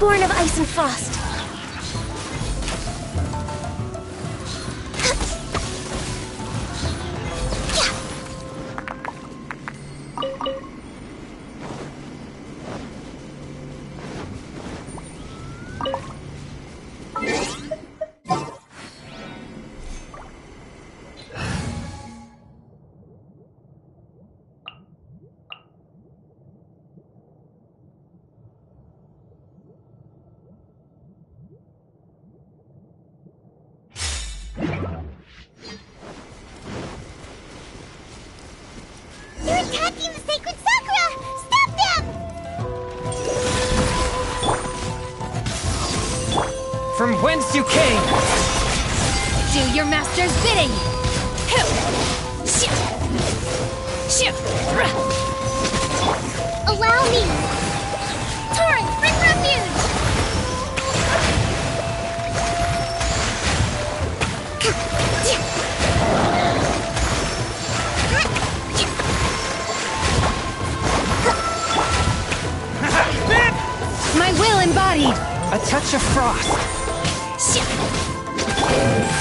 Born of ice and frost. From whence you came! Do your master's bidding! Allow me! Torrent, bring refuge! My will embodied! A touch of frost!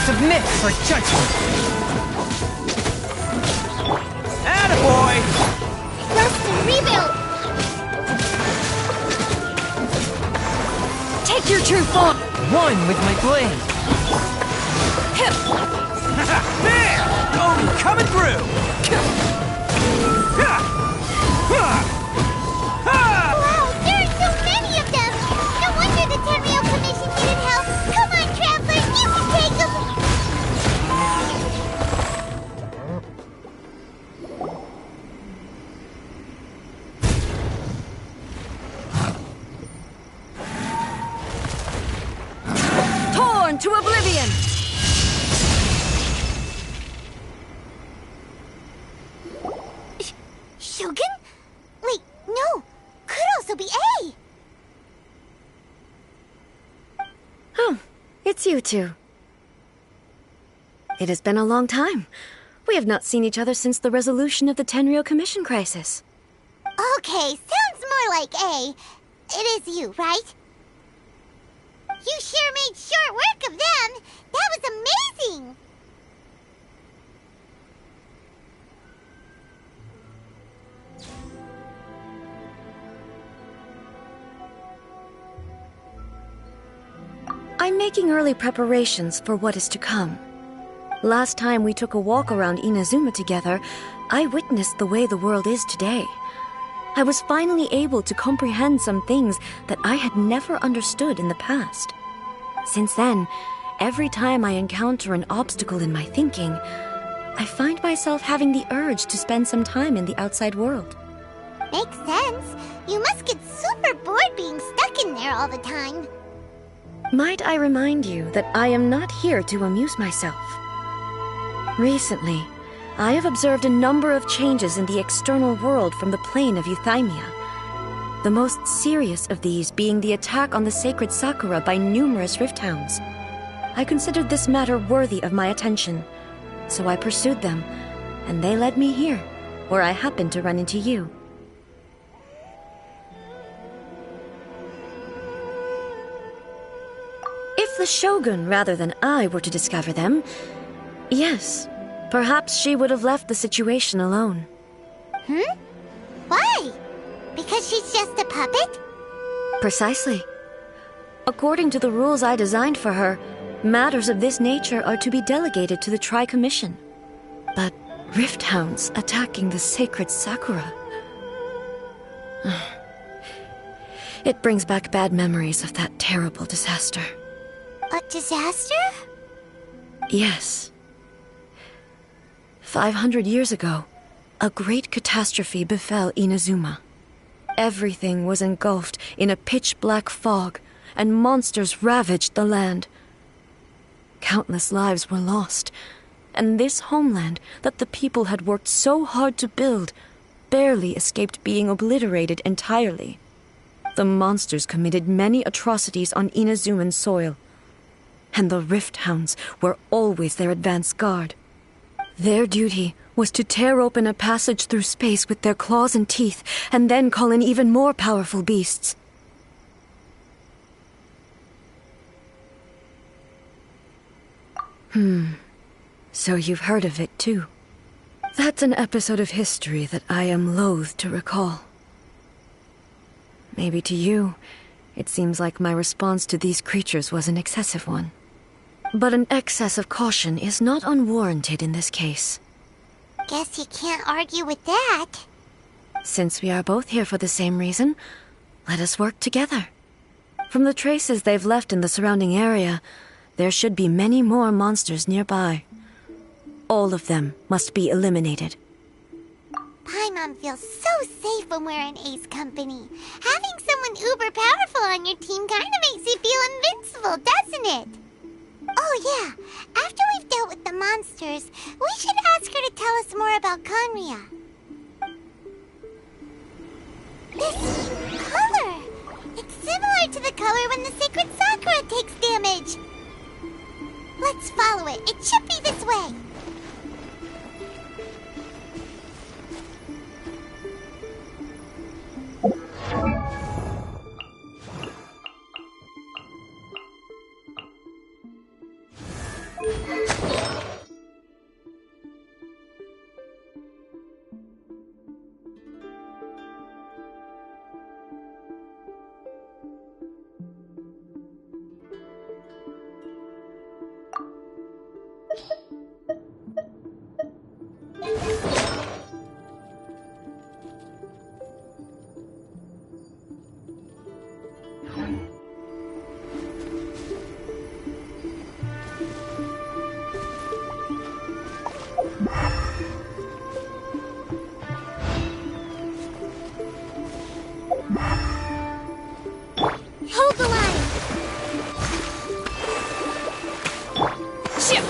Submit for judgment! Attaboy! Rest and rebuild! Take your true form! One with my blade! There! Oh, coming through! Wow, there are so many of them! No wonder the Tenryou Commission needed help! Come on, travelers, you can take them! Torn to oblivion! Shogun? Wait, no! Could also be A! Oh, it's you two. It has been a long time. We have not seen each other since the resolution of the Tenryou Commission crisis. Okay, sounds more like A. It is you, right? You sure made short work of them! That was amazing! I'm making early preparations for what is to come. Last time we took a walk around Inazuma together, I witnessed the way the world is today. I was finally able to comprehend some things that I had never understood in the past. Since then, every time I encounter an obstacle in my thinking, I find myself having the urge to spend some time in the outside world. Makes sense. You must get super bored being stuck in there all the time. Might I remind you that I am not here to amuse myself? Recently, I have observed a number of changes in the external world from the plane of Euthymia. The most serious of these being the attack on the sacred Sakura by numerous rift hounds. I considered this matter worthy of my attention, so I pursued them, and they led me here, where I happened to run into you. If the Shogun rather than I were to discover them, yes, perhaps she would have left the situation alone. Why? Because she's just a puppet? Precisely. According to the rules I designed for her, matters of this nature are to be delegated to the Tri-Commission. But rift hounds attacking the sacred Sakura... It brings back bad memories of that terrible disaster. A disaster? Yes. 500 years ago, a great catastrophe befell Inazuma. Everything was engulfed in a pitch-black fog, and monsters ravaged the land. Countless lives were lost, and this homeland that the people had worked so hard to build barely escaped being obliterated entirely. The monsters committed many atrocities on Inazuman soil, and the Rift Hounds were always their advance guard. Their duty was to tear open a passage through space with their claws and teeth, and then call in even more powerful beasts. So you've heard of it too. That's an episode of history that I am loath to recall. Maybe to you, it seems like my response to these creatures was an excessive one. But an excess of caution is not unwarranted in this case. Guess you can't argue with that. Since we are both here for the same reason, let us work together. From the traces they've left in the surrounding area, there should be many more monsters nearby. All of them must be eliminated. Paimon feels so safe when we're in Ace Company. Having someone uber powerful on your team kind of makes you feel invincible, doesn't it? Oh yeah, after we've dealt with the monsters, we should ask her to tell us more about Conria. This color! It's similar to the color when the sacred Sakura takes damage. Let's follow it. It should be this way. Hold the line! Shit!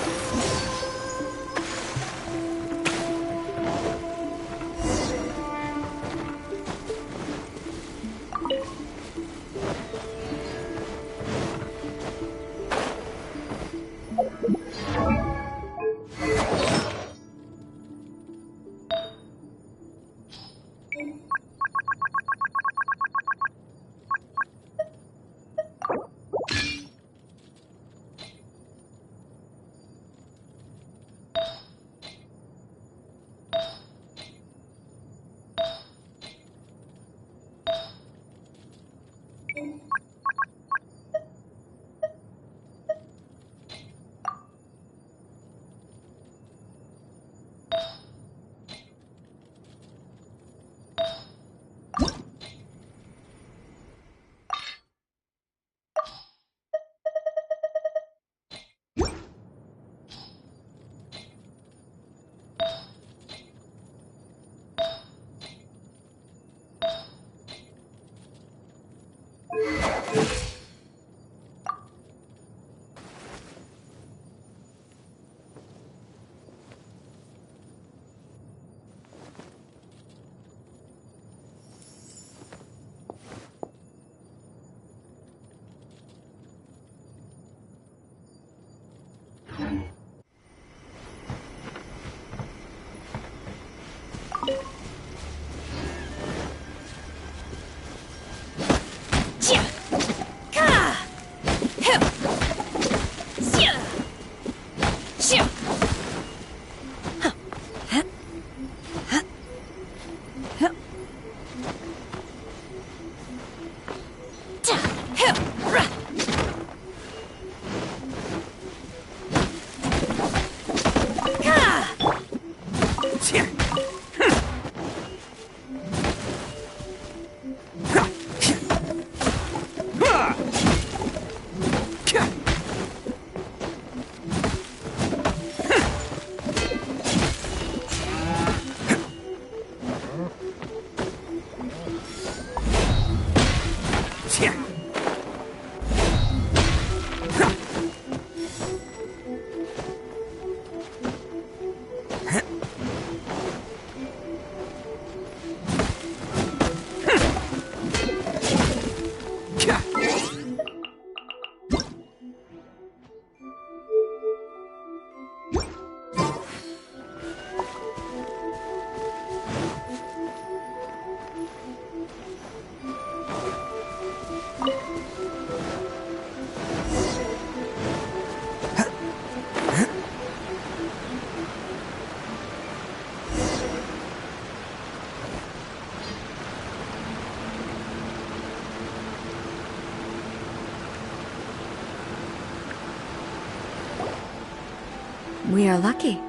We are lucky.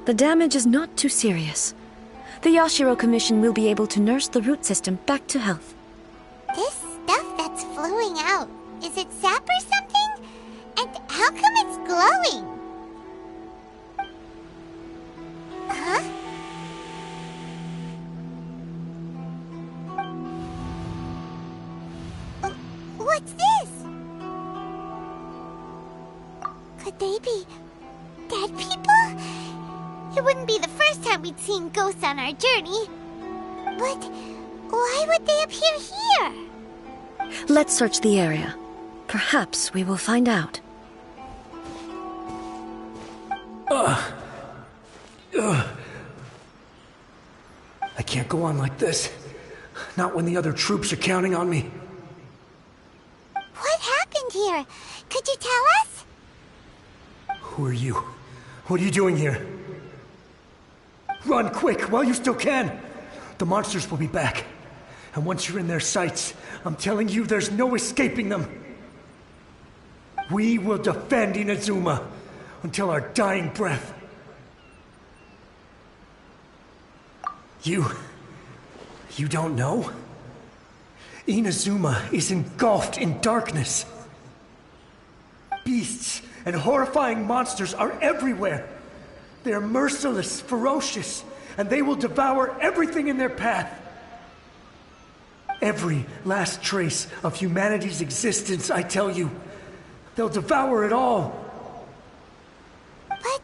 The damage is not too serious. The Yashiro Commission will be able to nurse the root system back to health. This stuff that's flowing out, is it sap or something? And how come it's glowing? Huh? What's this? Could they be dead people? It wouldn't be the first time we'd seen ghosts on our journey. But why would they appear here? Let's search the area. Perhaps we will find out. I can't go on like this. Not when the other troops are counting on me. What happened here? Could you tell us? Who are you? What are you doing here? Run quick while you still can! The monsters will be back. And once you're in their sights, I'm telling you there's no escaping them. We will defend Inazuma until our dying breath. You don't know? Inazuma is engulfed in darkness. Beasts and horrifying monsters are everywhere. They are merciless, ferocious, and they will devour everything in their path. Every last trace of humanity's existence, I tell you. They'll devour it all. But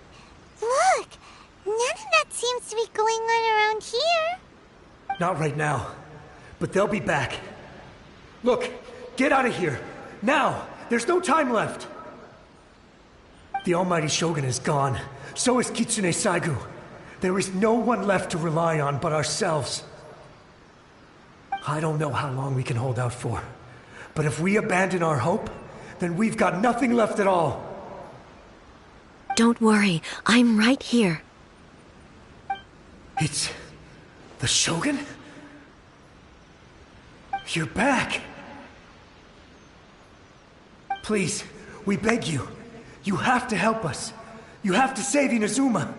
look, none of that seems to be going on around here. Not right now, but they'll be back. Look, get out of here. Now! There's no time left! The almighty Shogun is gone. So is Kitsune Saigu. There is no one left to rely on but ourselves. I don't know how long we can hold out for. But if we abandon our hope, then we've got nothing left at all. Don't worry, I'm right here. It's the Shogun? You're back! Please, we beg you. You have to help us. You have to save Inazuma.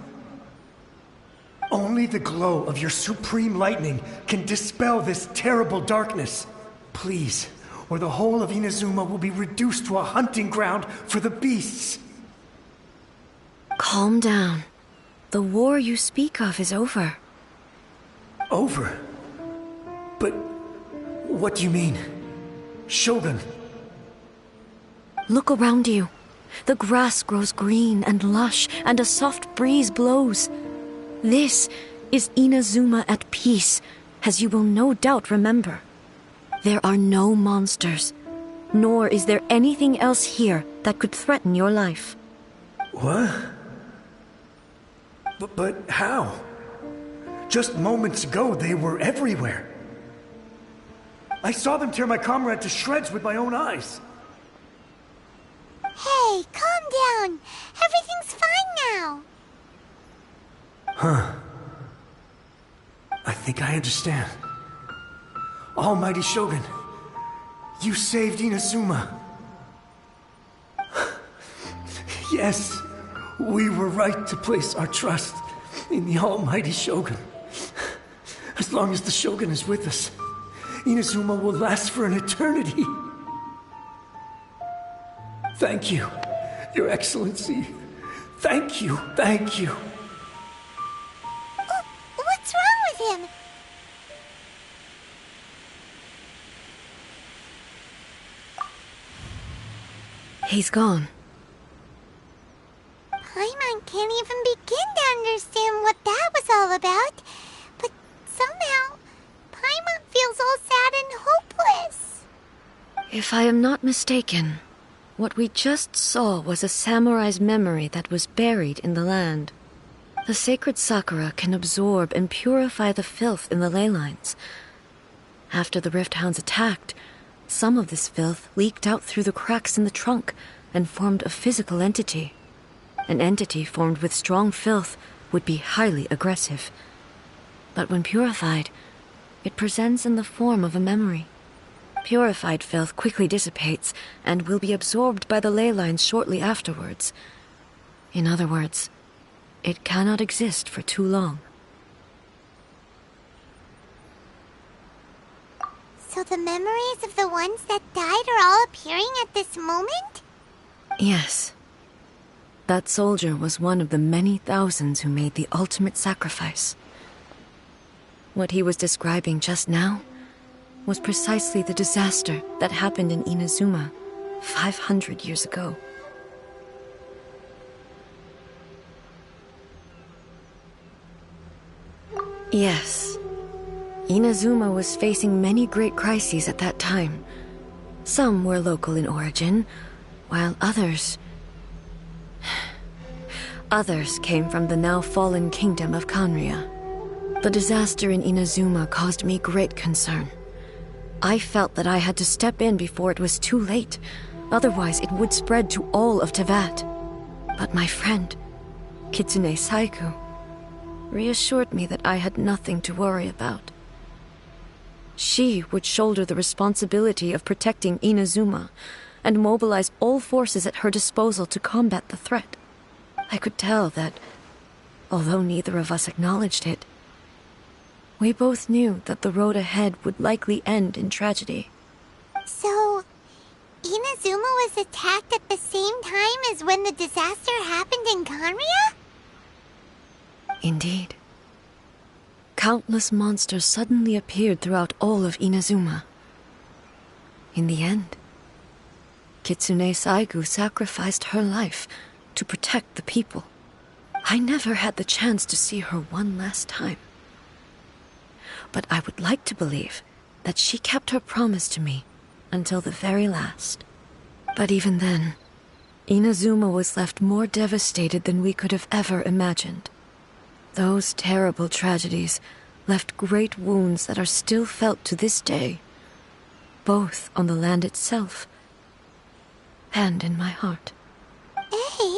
Only the glow of your supreme lightning can dispel this terrible darkness. Please, or the whole of Inazuma will be reduced to a hunting ground for the beasts. Calm down. The war you speak of is over. Over? But what do you mean? Shogun. Look around you. The grass grows green and lush, and a soft breeze blows. This is Inazuma at peace, as you will no doubt remember. There are no monsters, nor is there anything else here that could threaten your life. What? But how? Just moments ago, they were everywhere. I saw them tear my comrade to shreds with my own eyes. Hey, calm down. Everything's fine now. Huh. I think I understand. Almighty Shogun, you saved Inazuma. Yes, we were right to place our trust in the Almighty Shogun. As long as the Shogun is with us, Inazuma will last for an eternity. Thank you, Your Excellency. Thank you, thank you. What's wrong with him? He's gone. Paimon can't even begin to understand what that was all about. But somehow, Paimon feels all sad and hopeless. If I am not mistaken, what we just saw was a samurai's memory that was buried in the land. The sacred sakura can absorb and purify the filth in the ley lines. After the Rift Hounds attacked, some of this filth leaked out through the cracks in the trunk and formed a physical entity. An entity formed with strong filth would be highly aggressive. But when purified, it presents in the form of a memory. Purified filth quickly dissipates and will be absorbed by the ley lines shortly afterwards. In other words, it cannot exist for too long. So the memories of the ones that died are all appearing at this moment? Yes. That soldier was one of the many thousands who made the ultimate sacrifice. What he was describing just now was precisely the disaster that happened in Inazuma 500 years ago. Yes. Inazuma was facing many great crises at that time. Some were local in origin, while others came from the now fallen kingdom of Kanria. The disaster in Inazuma caused me great concern. I felt that I had to step in before it was too late, otherwise it would spread to all of Teyvat. But my friend, Kitsune Saiku, reassured me that I had nothing to worry about. She would shoulder the responsibility of protecting Inazuma and mobilize all forces at her disposal to combat the threat. I could tell that, although neither of us acknowledged it, we both knew that the road ahead would likely end in tragedy. So, Inazuma was attacked at the same time as when the disaster happened in Kanria? Indeed. Countless monsters suddenly appeared throughout all of Inazuma. In the end, Kitsune Saigu sacrificed her life to protect the people. I never had the chance to see her one last time. But I would like to believe that she kept her promise to me until the very last. But even then, Inazuma was left more devastated than we could have ever imagined. Those terrible tragedies left great wounds that are still felt to this day, both on the land itself and in my heart. Hey.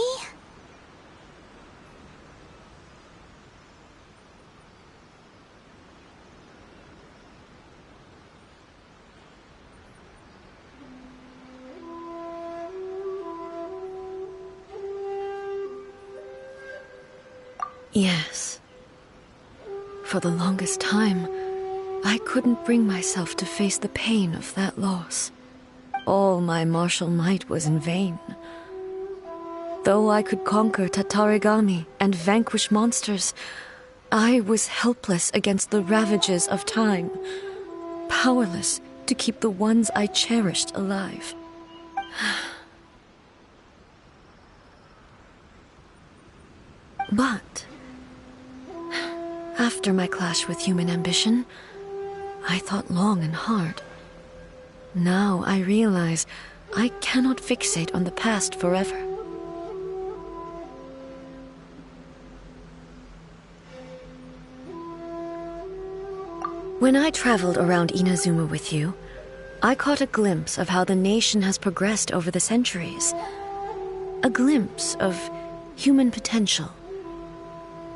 Yes. For the longest time, I couldn't bring myself to face the pain of that loss. All my martial might was in vain. Though I could conquer Tatarigami and vanquish monsters, I was helpless against the ravages of time, powerless to keep the ones I cherished alive. But after my clash with human ambition, I thought long and hard. Now I realize I cannot fixate on the past forever. When I traveled around Inazuma with you, I caught a glimpse of how the nation has progressed over the centuries. A glimpse of human potential.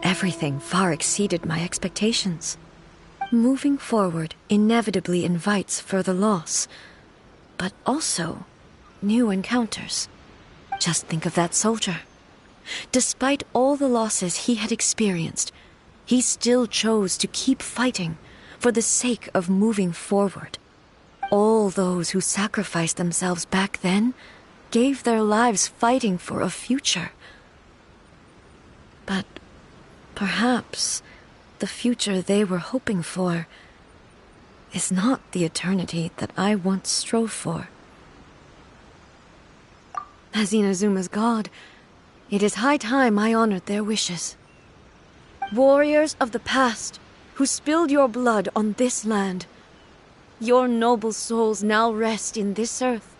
Everything far exceeded my expectations. Moving forward inevitably invites further loss, but also new encounters. Just think of that soldier. Despite all the losses he had experienced, he still chose to keep fighting for the sake of moving forward. All those who sacrificed themselves back then gave their lives fighting for a future. But perhaps the future they were hoping for is not the eternity that I once strove for. As Inazuma's god, it is high time I honored their wishes. Warriors of the past, who spilled your blood on this land, your noble souls now rest in this earth.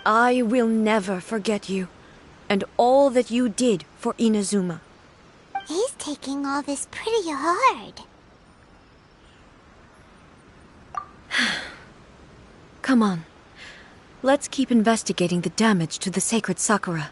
I will never forget you, and all that you did for Inazuma. He's taking all this pretty hard. Come on. Let's keep investigating the damage to the sacred Sakura.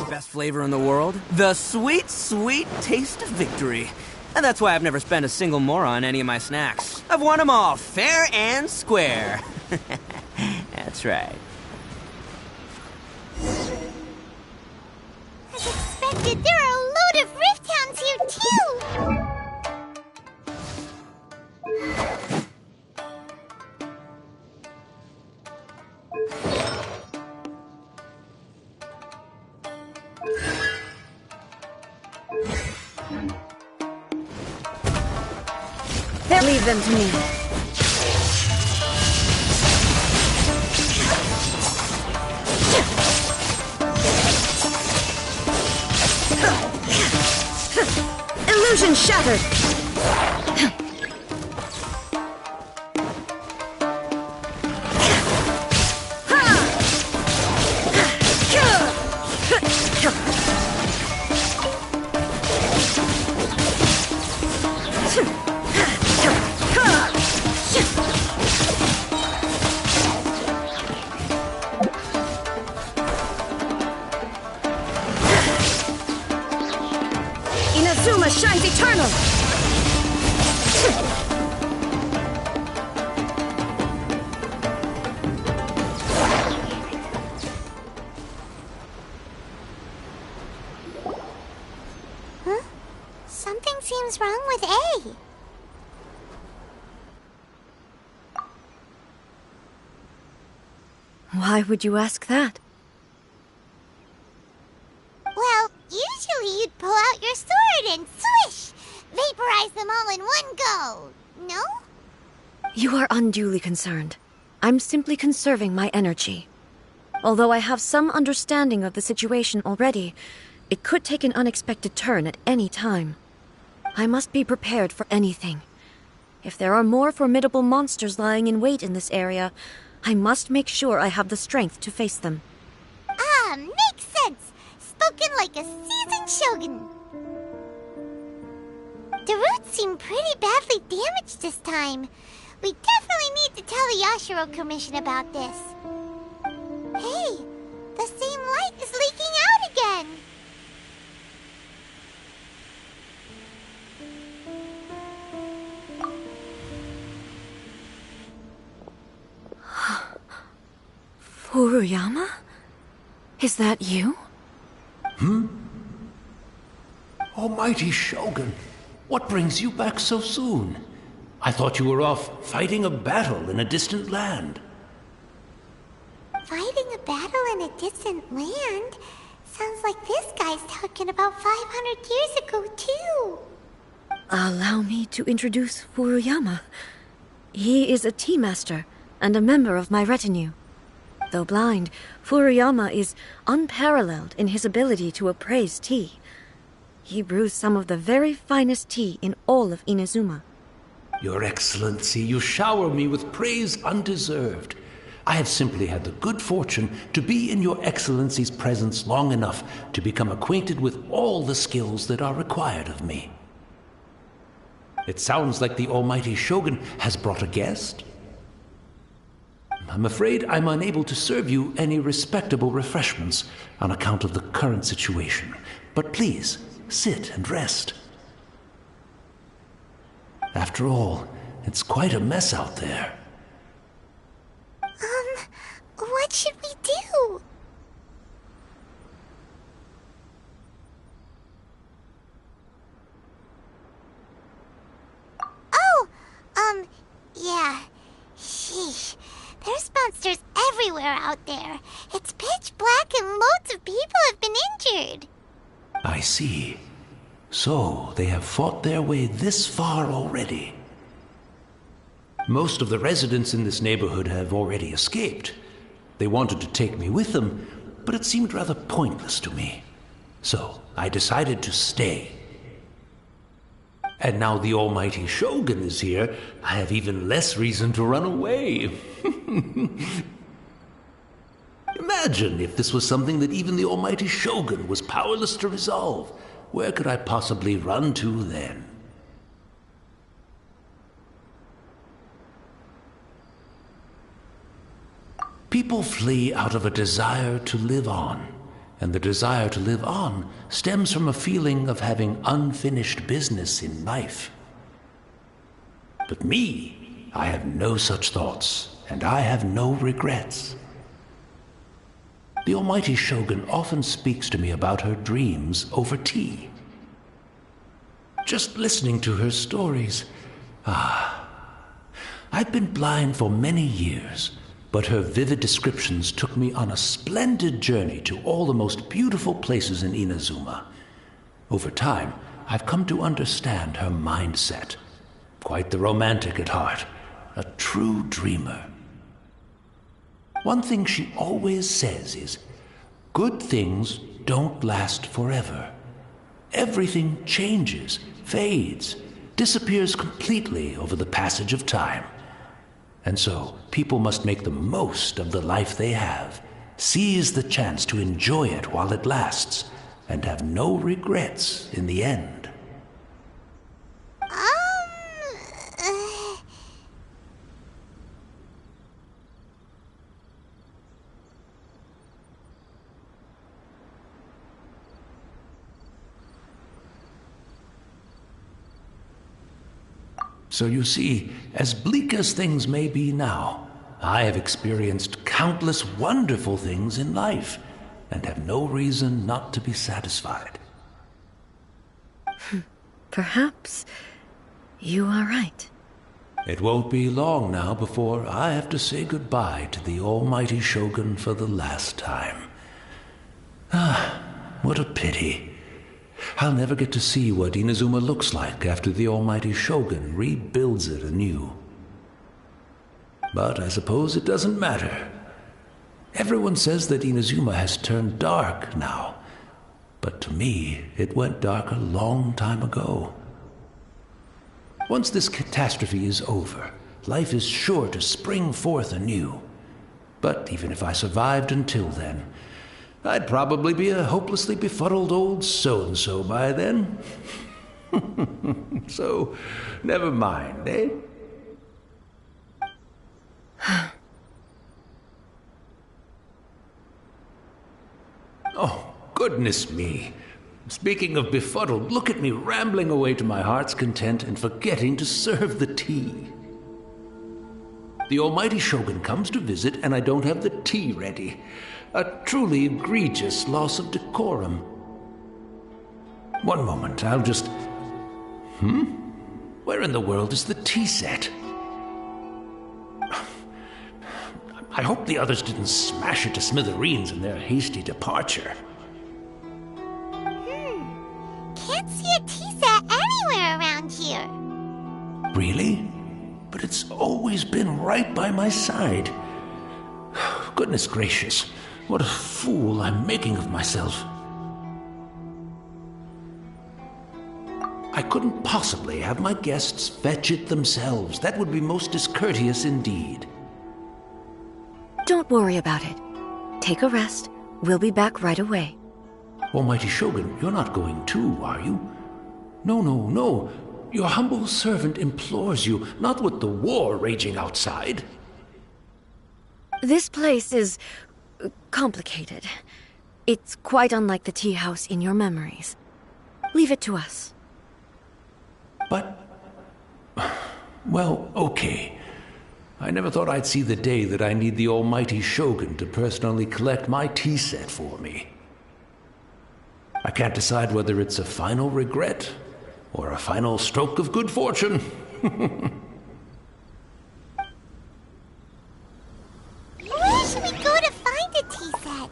Best flavor in the world? The sweet, sweet taste of victory. And that's why I've never spent a single more on any of my snacks. I've won them all, fair and square. That's right. As expected, there are a load of Rift Hounds here, too! Leave them to me. Illusion shattered! Inazuma shines eternal! Huh? Something seems wrong with A. Why would you ask that? Well, usually you'd pull out your sword and swish! Vaporize them all in one go, no? You are unduly concerned. I'm simply conserving my energy. Although I have some understanding of the situation already, it could take an unexpected turn at any time. I must be prepared for anything. If there are more formidable monsters lying in wait in this area, I must make sure I have the strength to face them. Ah, makes sense! Spoken like a seasoned shogun. The roots seem pretty badly damaged this time. We definitely need to tell the Yashiro Commission about this. Hey, the same light is leaking out again! Furuyama? Is that you? Almighty Shogun, what brings you back so soon? I thought you were off fighting a battle in a distant land. Fighting a battle in a distant land? Sounds like this guy's talking about 500 years ago, too. Allow me to introduce Furuyama. He is a tea master and a member of my retinue. Though blind, Furuyama is unparalleled in his ability to appraise tea. He brews some of the very finest tea in all of Inazuma. Your Excellency, you shower me with praise undeserved. I have simply had the good fortune to be in Your Excellency's presence long enough to become acquainted with all the skills that are required of me. It sounds like the Almighty Shogun has brought a guest. I'm afraid I'm unable to serve you any respectable refreshments on account of the current situation. But please, sit and rest. After all, it's quite a mess out there. What should we do? Oh, yeah. Sheesh. There's monsters everywhere out there. It's pitch black and loads of people have been injured. I see. So, they have fought their way this far already. Most of the residents in this neighborhood have already escaped. They wanted to take me with them, but it seemed rather pointless to me. So, I decided to stay. And now the Almighty Shogun is here, I have even less reason to run away. Imagine if this was something that even the Almighty Shogun was powerless to resolve. Where could I possibly run to then? People flee out of a desire to live on, and the desire to live on stems from a feeling of having unfinished business in life. But me, I have no such thoughts, and I have no regrets. The Almighty Shogun often speaks to me about her dreams over tea. Just listening to her stories, I've been blind for many years, but her vivid descriptions took me on a splendid journey to all the most beautiful places in Inazuma. Over time, I've come to understand her mindset. Quite the romantic at heart, a true dreamer. One thing she always says is, good things don't last forever. Everything changes, fades, disappears completely over the passage of time. And so, people must make the most of the life they have, seize the chance to enjoy it while it lasts, and have no regrets in the end. So you see, as bleak as things may be now, I have experienced countless wonderful things in life, and have no reason not to be satisfied. Perhaps you are right. It won't be long now before I have to say goodbye to the almighty Shogun for the last time. Ah, what a pity. I'll never get to see what Inazuma looks like after the almighty Shogun rebuilds it anew. But I suppose it doesn't matter. Everyone says that Inazuma has turned dark now, but to me, it went dark a long time ago. Once this catastrophe is over, life is sure to spring forth anew. But even if I survived until then, I'd probably be a hopelessly befuddled old so-and-so by then. So, never mind, eh? Oh, goodness me. Speaking of befuddled, look at me rambling away to my heart's content and forgetting to serve the tea. The almighty Shogun comes to visit and I don't have the tea ready. A truly egregious loss of decorum. One moment, I'll just... Where in the world is the tea set? I hope the others didn't smash it to smithereens in their hasty departure. Can't see a tea set anywhere around here. Really? But it's always been right by my side. Goodness gracious, what a fool I'm making of myself. I couldn't possibly have my guests fetch it themselves. That would be most discourteous indeed. Don't worry about it. Take a rest. We'll be back right away. Almighty Shogun, you're not going too, are you? No. Your humble servant implores you, not with the war raging outside. This place is complicated. It's quite unlike the tea house in your memories. Leave it to us. But... well, okay. I never thought I'd see the day that I need the almighty Shogun to personally collect my tea set for me. I can't decide whether it's a final regret or a final stroke of good fortune. Where should we go to find a tea set?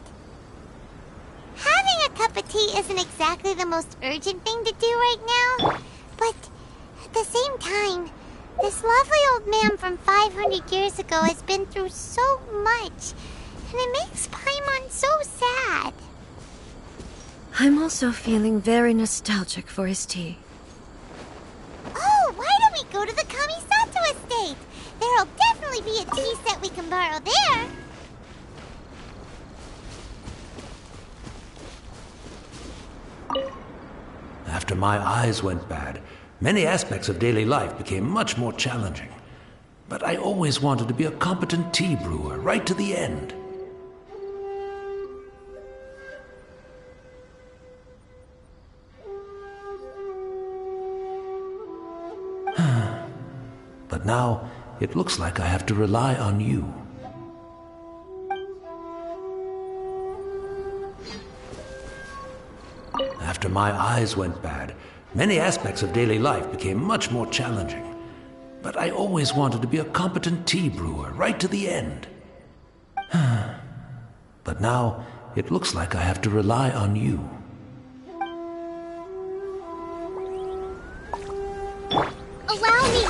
Having a cup of tea isn't exactly the most urgent thing to do right now, but at the same time, this lovely old man from 500 years ago has been through so much, and it makes Paimon so sad. I'm also feeling very nostalgic for his tea. Oh, why don't we go to the Kamisato estate? There'll definitely be a tea set we can borrow there. After my eyes went bad, many aspects of daily life became much more challenging. But I always wanted to be a competent tea brewer right to the end. But now, it looks like I have to rely on you. After my eyes went bad, many aspects of daily life became much more challenging. But I always wanted to be a competent tea brewer right to the end. But now, it looks like I have to rely on you. Allow me.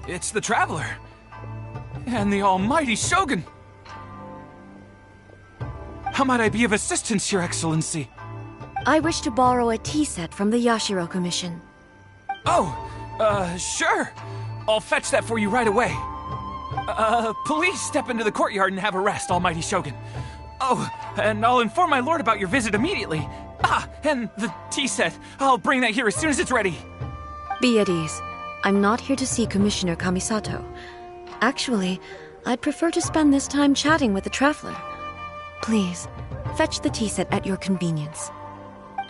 It's the Traveler! And the almighty Shogun! How might I be of assistance, Your Excellency? I wish to borrow a tea set from the Yashiro Commission. Oh, sure. I'll fetch that for you right away. Please step into the courtyard and have a rest, Almighty Shogun. Oh, and I'll inform my lord about your visit immediately. Ah, and the tea set. I'll bring that here as soon as it's ready. Be at ease. I'm not here to see Commissioner Kamisato. Actually, I'd prefer to spend this time chatting with the traveler. Please, fetch the tea set at your convenience.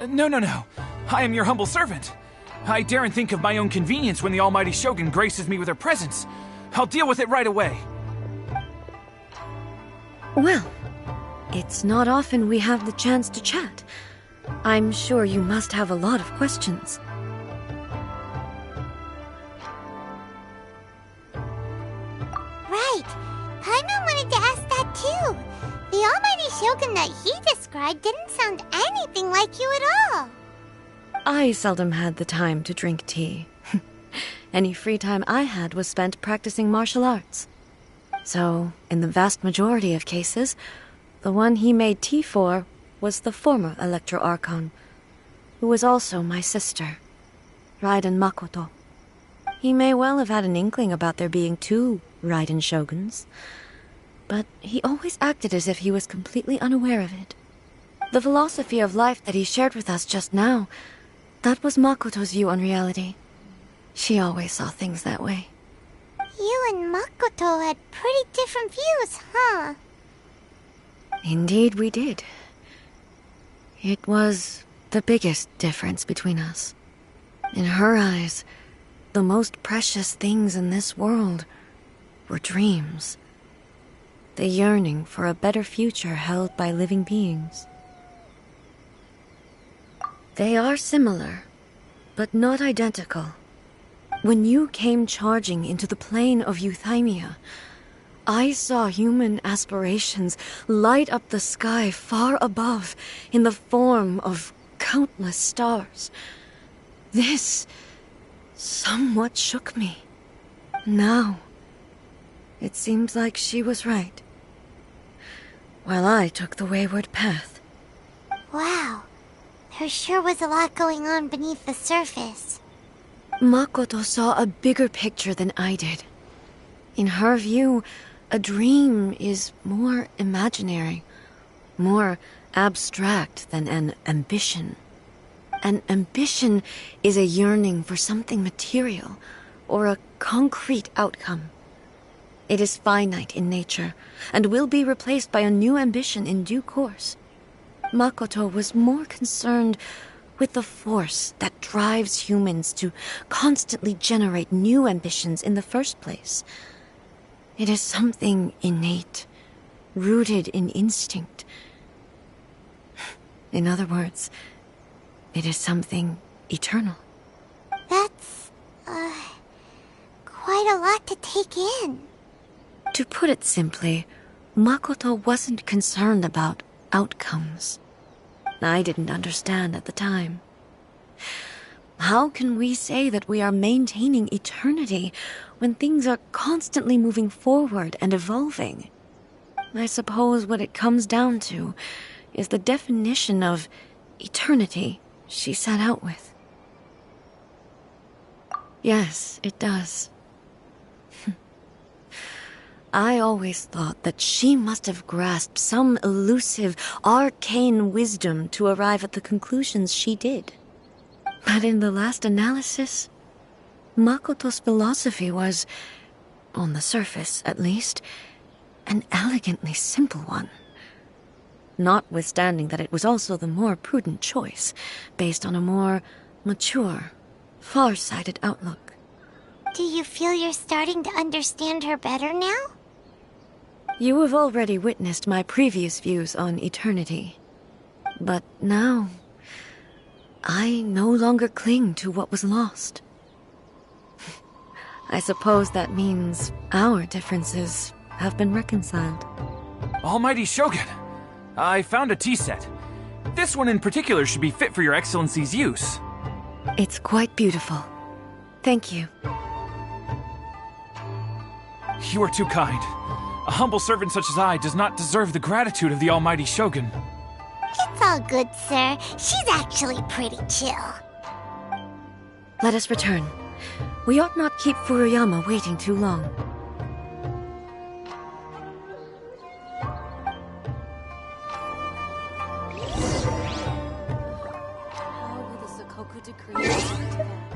No. I am your humble servant. I daren't think of my own convenience when the Almighty Shogun graces me with her presence. I'll deal with it right away. Well, it's not often we have the chance to chat. I'm sure you must have a lot of questions. Right. Paimon wanted to ask that too. The Almighty Shogun that he described didn't sound anything like you at all. I seldom had the time to drink tea. Any free time I had was spent practicing martial arts. So, in the vast majority of cases, the one he made tea for was the former Electro Archon, who was also my sister, Raiden Makoto. He may well have had an inkling about there being two Raiden Shoguns, but he always acted as if he was completely unaware of it. The philosophy of life that he shared with us just now, that was Makoto's view on reality. She always saw things that way. You and Makoto had pretty different views, huh? Indeed we did. It was the biggest difference between us. In her eyes, the most precious things in this world were dreams. The yearning for a better future held by living beings. They are similar, but not identical. When you came charging into the plain of Euthymia, I saw human aspirations light up the sky far above in the form of countless stars. This somewhat shook me. Now, it seems like she was right, while I took the wayward path. Wow. There sure was a lot going on beneath the surface. Makoto saw a bigger picture than I did. In her view, a dream is more imaginary, more abstract than an ambition. An ambition is a yearning for something material, or a concrete outcome. It is finite in nature, and will be replaced by a new ambition in due course. Makoto was more concerned with the force that drives humans to constantly generate new ambitions in the first place. It is something innate, rooted in instinct. In other words, it is something eternal. That's, quite a lot to take in. To put it simply, Makoto wasn't concerned about outcomes. I didn't understand at the time. How can we say that we are maintaining eternity when things are constantly moving forward and evolving? I suppose what it comes down to is the definition of eternity she set out with. Yes, it does. I always thought that she must have grasped some elusive, arcane wisdom to arrive at the conclusions she did. But in the last analysis, Makoto's philosophy was, on the surface at least, an elegantly simple one. Notwithstanding that it was also the more prudent choice, based on a more mature, far-sighted outlook. Do you feel you're starting to understand her better now? You have already witnessed my previous views on eternity. But now, I no longer cling to what was lost. I suppose that means our differences have been reconciled. Almighty Shogun, I found a tea set. This one in particular should be fit for your Excellency's use. It's quite beautiful. Thank you. You are too kind. A humble servant such as I does not deserve the gratitude of the almighty Shogun. It's all good, sir. She's actually pretty chill. Let us return. We ought not keep Furuyama waiting too long. How will the Sokoku decree affect that?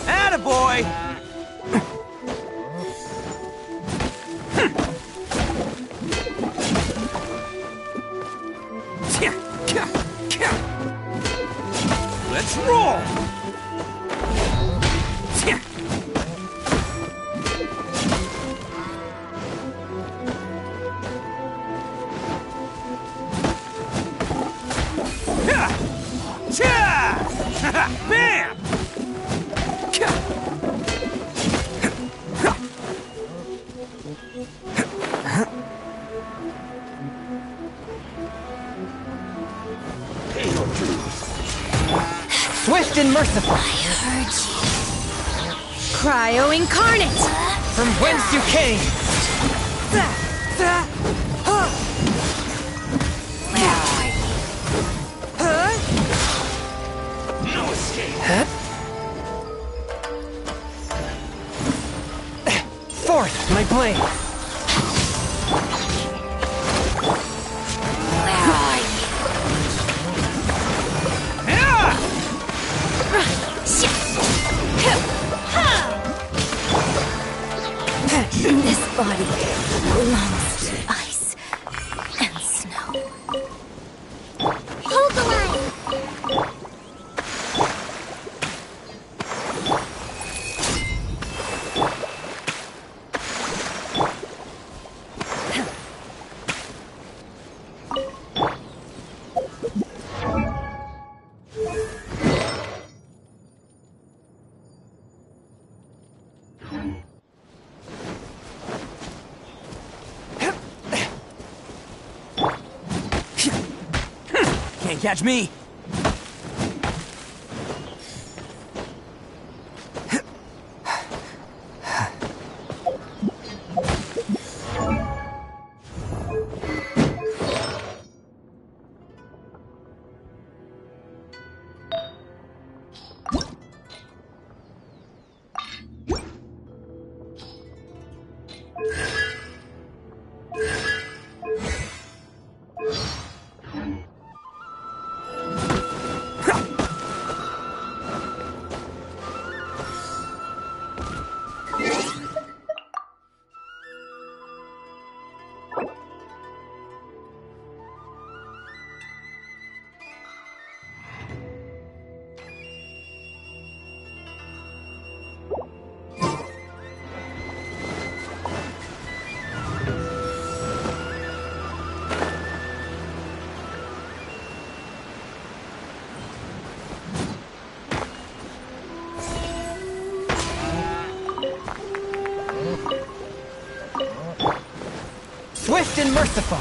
Attaboy! Let's roll! Bam! Swift and merciful, Heard you. Cryo incarnate! from whence you came. Where are you? No escape! Forth, my blade. Where are you? This body belongs to ice and snow. Hold the line. Can't catch me! Swift and merciful.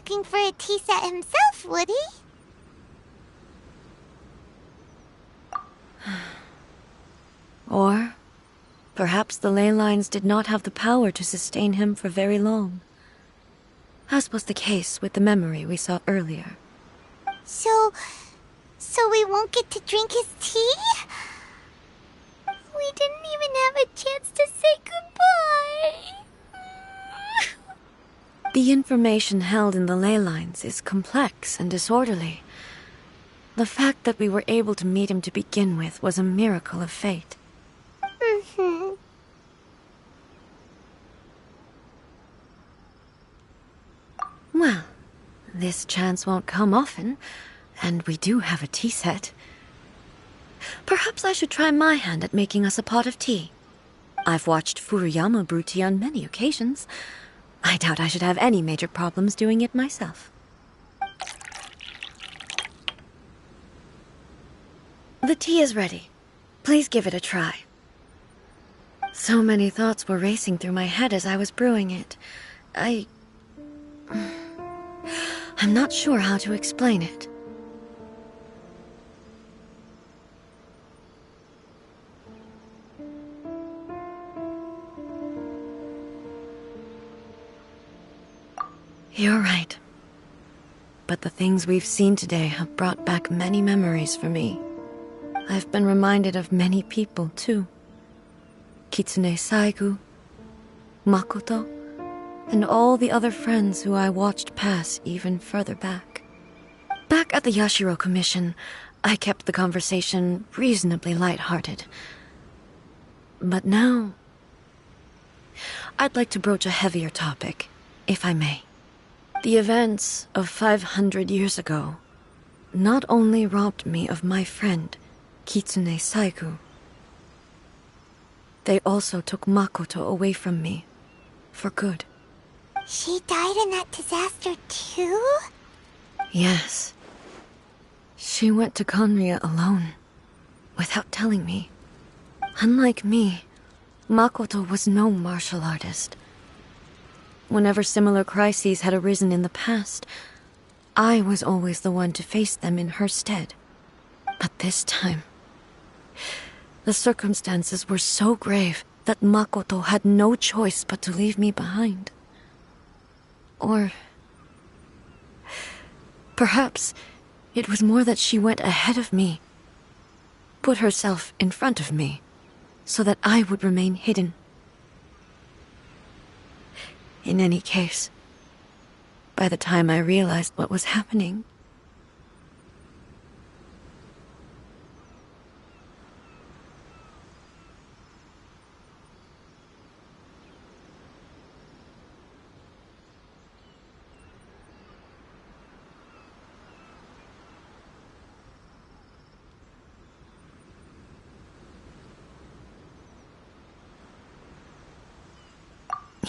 looking for a tea set himself, would he? Or perhaps the ley lines did not have the power to sustain him for very long, as was the case with the memory we saw earlier. So we won't get to drink his tea? We didn't even have a chance to say goodbye. The information held in the ley lines is complex and disorderly. The fact that we were able to meet him to begin with was a miracle of fate. Mm-hmm. Well, this chance won't come often, and we do have a tea set. Perhaps I should try my hand at making us a pot of tea. I've watched Furuyama brew tea on many occasions. I doubt I should have any major problems doing it myself. The tea is ready. Please give it a try. So many thoughts were racing through my head as I was brewing it. I'm not sure how to explain it. You're right. But the things we've seen today have brought back many memories for me. I've been reminded of many people, too. Kitsune Saigu, Makoto, and all the other friends who I watched pass even further back. Back at the Yashiro Commission, I kept the conversation reasonably lighthearted. But now, I'd like to broach a heavier topic, if I may. The events of 500 years ago not only robbed me of my friend, Kitsune Saigu, they also took Makoto away from me, for good. She died in that disaster too? Yes. She went to Conria alone, without telling me. Unlike me, Makoto was no martial artist. Whenever similar crises had arisen in the past, I was always the one to face them in her stead. But this time, the circumstances were so grave that Makoto had no choice but to leave me behind. Or perhaps it was more that she went ahead of me, put herself in front of me, so that I would remain hidden. In any case, by the time I realized what was happening,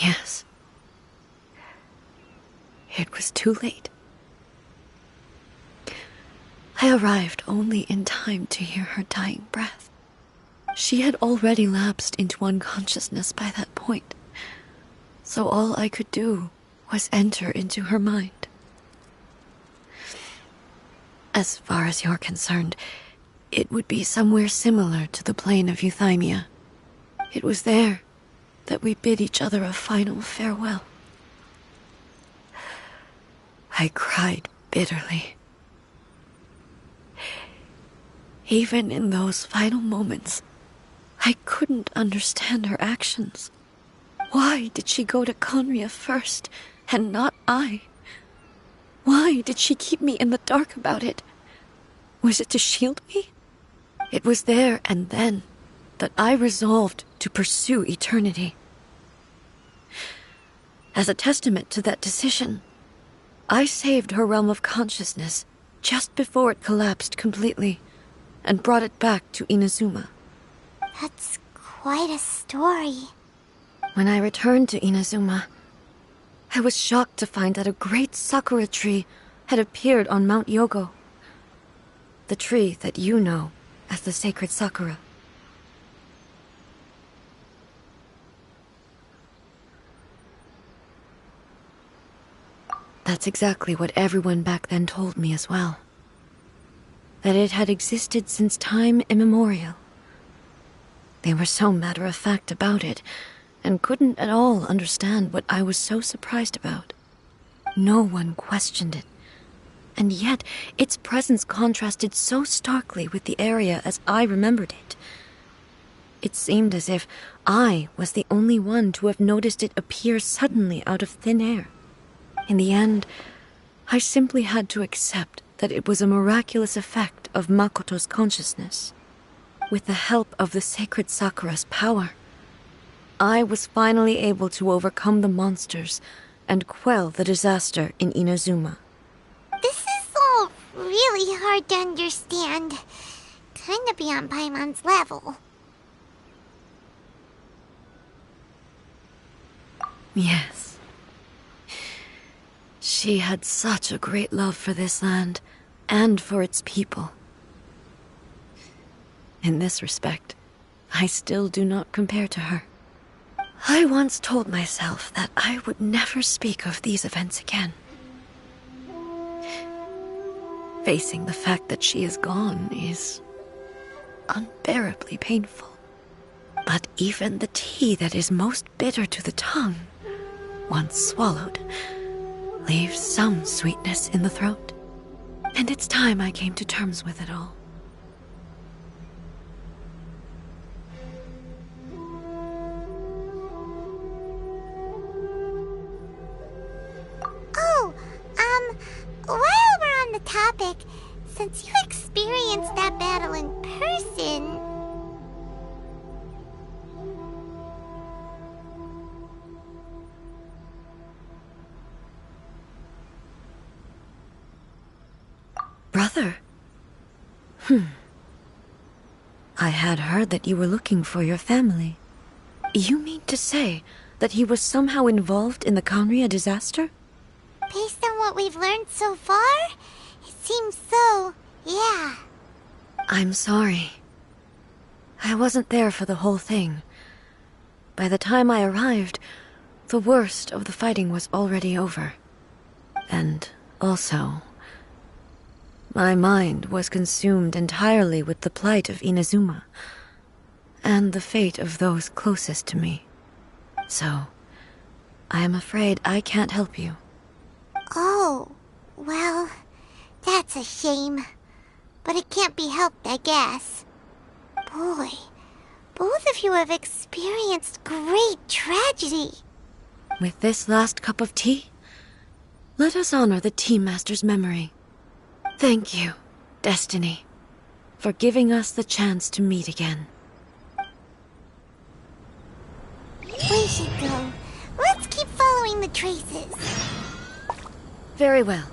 yes. It was too late. I arrived only in time to hear her dying breath. She had already lapsed into unconsciousness by that point, so all I could do was enter into her mind. As far as you're concerned, it would be somewhere similar to the plane of Euthymia. It was there that we bid each other a final farewell. I cried bitterly. Even in those final moments, I couldn't understand her actions. Why did she go to Conria first, and not I? Why did she keep me in the dark about it? Was it to shield me? It was there and then that I resolved to pursue eternity. As a testament to that decision, I saved her realm of consciousness just before it collapsed completely, and brought it back to Inazuma. That's quite a story. When I returned to Inazuma, I was shocked to find that a great sakura tree had appeared on Mount Yogo, the tree that you know as the sacred sakura. That's exactly what everyone back then told me as well. That it had existed since time immemorial. They were so matter-of-fact about it, and couldn't at all understand what I was so surprised about. No one questioned it, and yet its presence contrasted so starkly with the area as I remembered it. It seemed as if I was the only one to have noticed it appear suddenly out of thin air. In the end, I simply had to accept that it was a miraculous effect of Makoto's consciousness. With the help of the sacred Sakura's power, I was finally able to overcome the monsters and quell the disaster in Inazuma. This is all really hard to understand. Kinda beyond Paimon's level. Yes. She had such a great love for this land, and for its people. In this respect, I still do not compare to her. I once told myself that I would never speak of these events again. Facing the fact that she is gone is unbearably painful. But even the tea that is most bitter to the tongue, once swallowed, leaves some sweetness in the throat. And it's time I came to terms with it all. Oh, while we're on the topic, since you experienced that battle in person... Brother? I had heard that you were looking for your family. You mean to say that he was somehow involved in the Kanria disaster? Based on what we've learned so far, it seems so, yeah. I'm sorry. I wasn't there for the whole thing. By the time I arrived, the worst of the fighting was already over. And also, my mind was consumed entirely with the plight of Inazuma, and the fate of those closest to me. So, I am afraid I can't help you. Oh, well, that's a shame. But it can't be helped, I guess. Boy, both of you have experienced great tragedy. With this last cup of tea, let us honor the Tea Master's memory. Thank you, Destiny, for giving us the chance to meet again. We should go. Let's keep following the traces. Very well.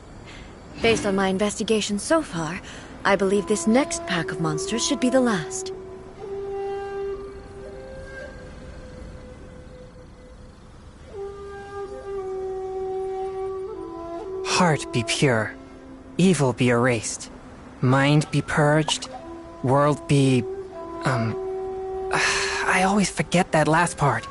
Based on my investigation so far, I believe this next pack of monsters should be the last. Heart be pure, evil be erased, mind be purged, world be... I always forget that last part.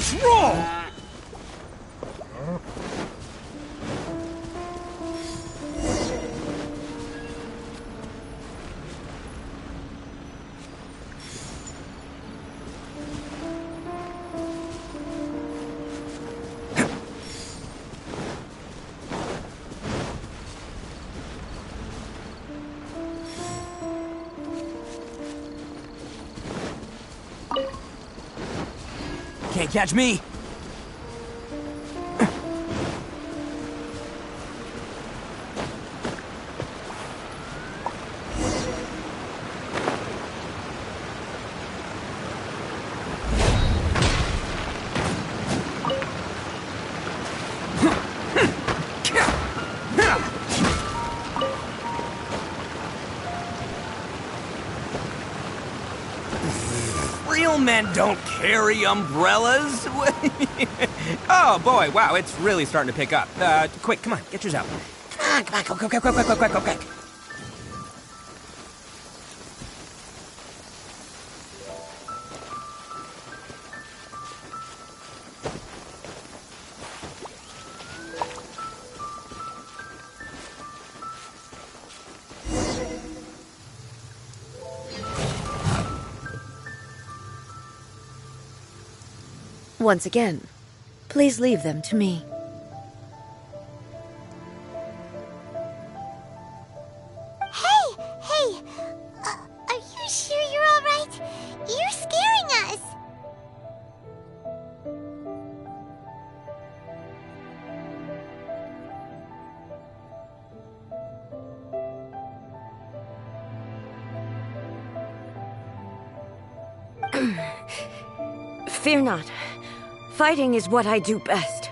Let's roll! Can't catch me! Real men don't carry umbrellas. Oh boy, wow, it's really starting to pick up. Quick, come on, get yours out. Come on, quick. Once again, please leave them to me. Hey! Are you sure you're all right? You're scaring us! Fear not. Fighting is what I do best.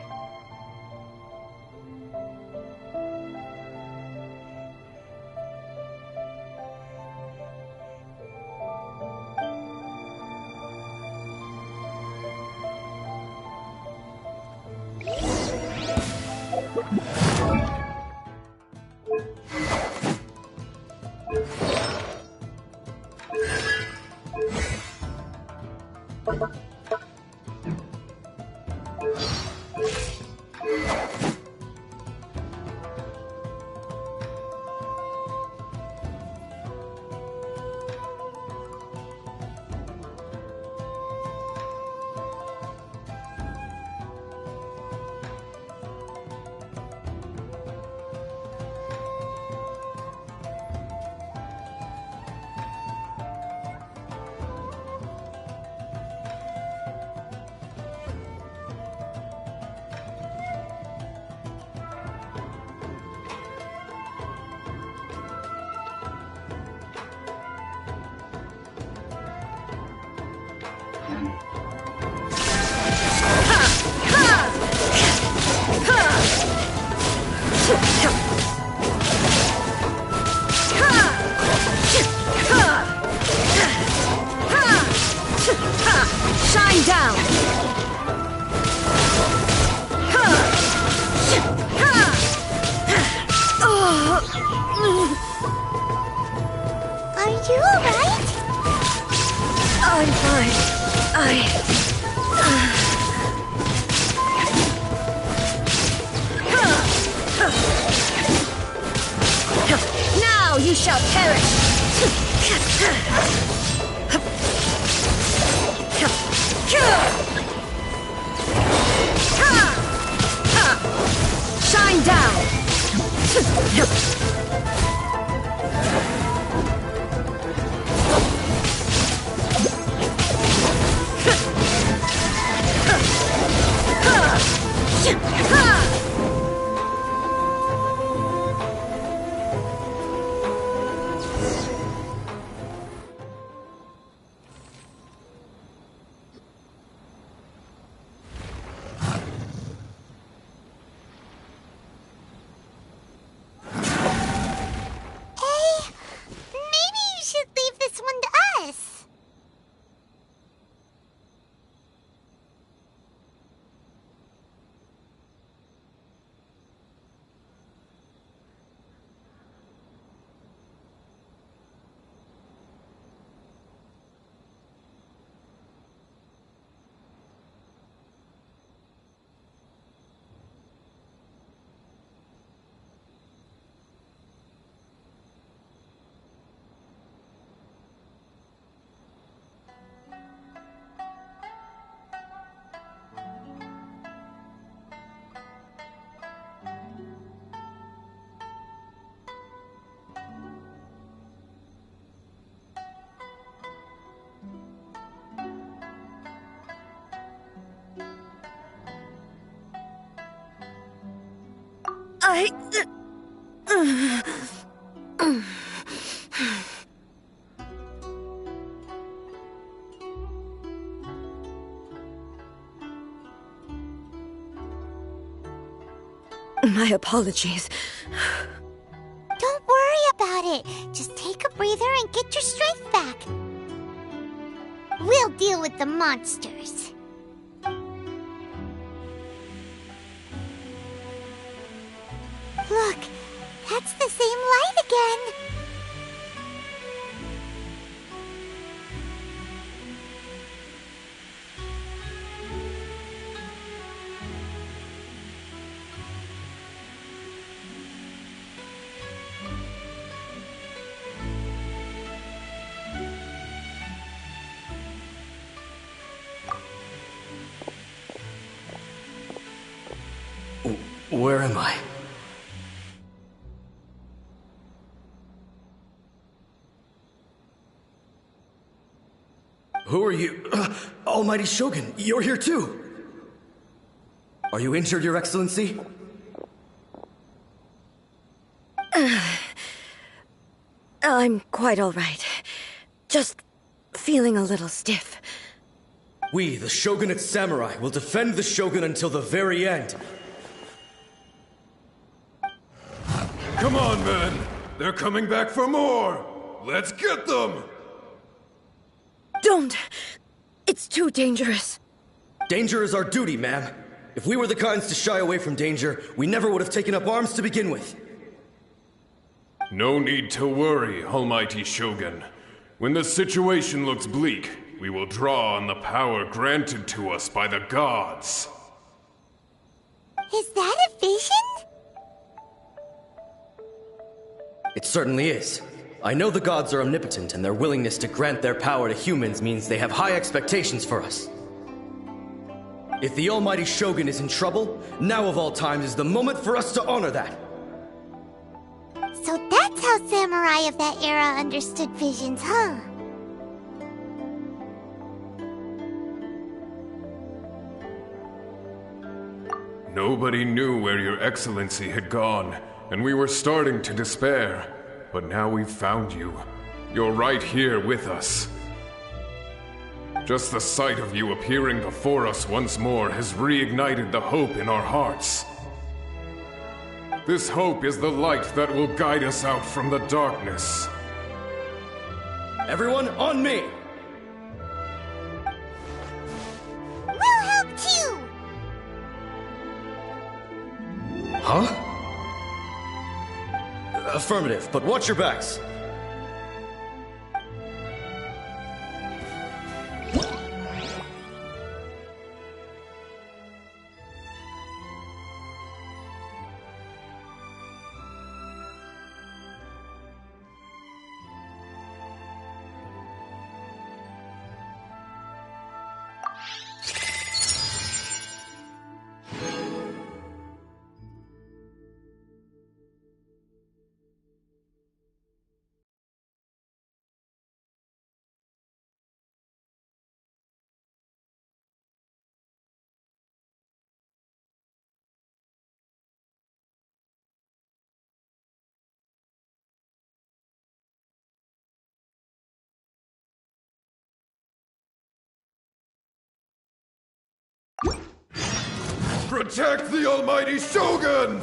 Shine down! Are you alright? I'm fine. Now you shall perish! Shine down! My apologies. Don't worry about it. Just take a breather and get your strength back. We'll deal with the monsters. Look, that's the same light again. Where am I? Who are you? Almighty Shogun, you're here too! Are you injured, Your Excellency? I'm quite all right. Just feeling a little stiff. We, the Shogunate samurai, will defend the Shogun until the very end. Come on, men! They're coming back for more! Let's get them! Don't! It's too dangerous. Danger is our duty, ma'am. If we were the kinds to shy away from danger, we never would have taken up arms to begin with. No need to worry, Almighty Shogun. When the situation looks bleak, we will draw on the power granted to us by the gods. Is that a vision? It certainly is. I know the gods are omnipotent, and their willingness to grant their power to humans means they have high expectations for us. If the Almighty Shogun is in trouble, now of all times is the moment for us to honor that. So that's how samurai of that era understood visions, huh? Nobody knew where Your Excellency had gone, and we were starting to despair. But now we've found you. You're right here with us. Just the sight of you appearing before us once more has reignited the hope in our hearts. This hope is the light that will guide us out from the darkness. Everyone, on me! We'll help too! Huh? Affirmative, but watch your backs. Protect the Almighty Shogun!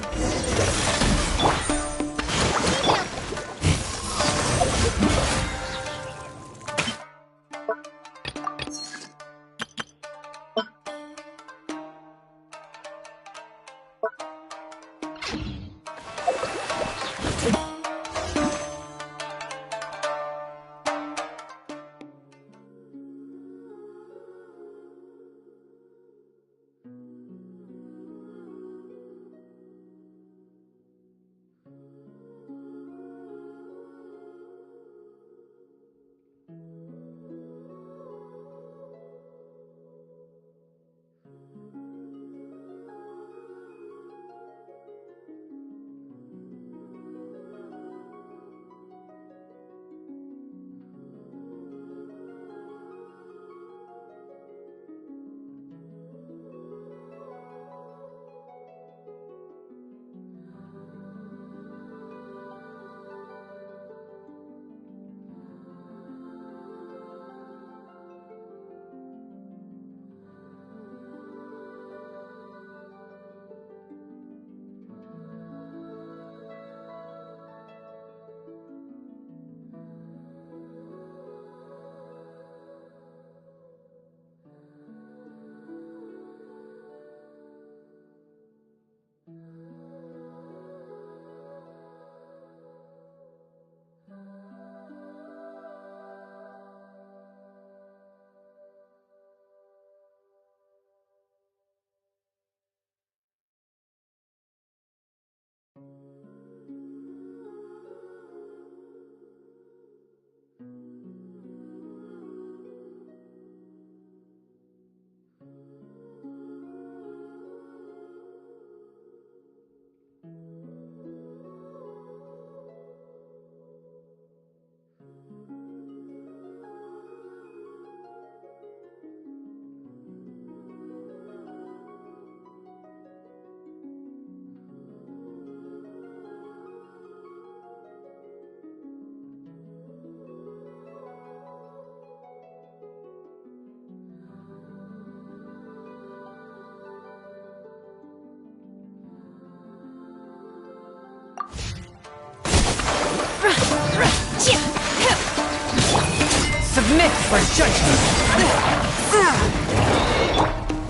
Submit for judgment!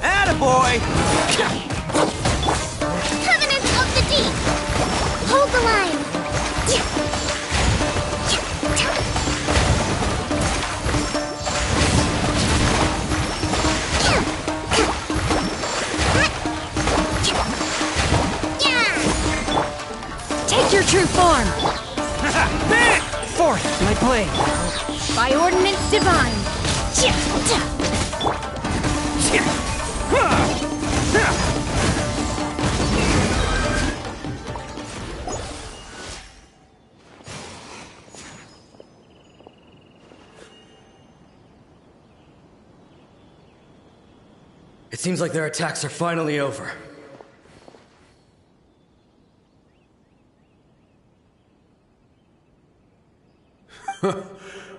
Attaboy! Covenant of the Deep! Hold the line! Take your true form! Forth, my blade! By ordinance divine! It seems like their attacks are finally over.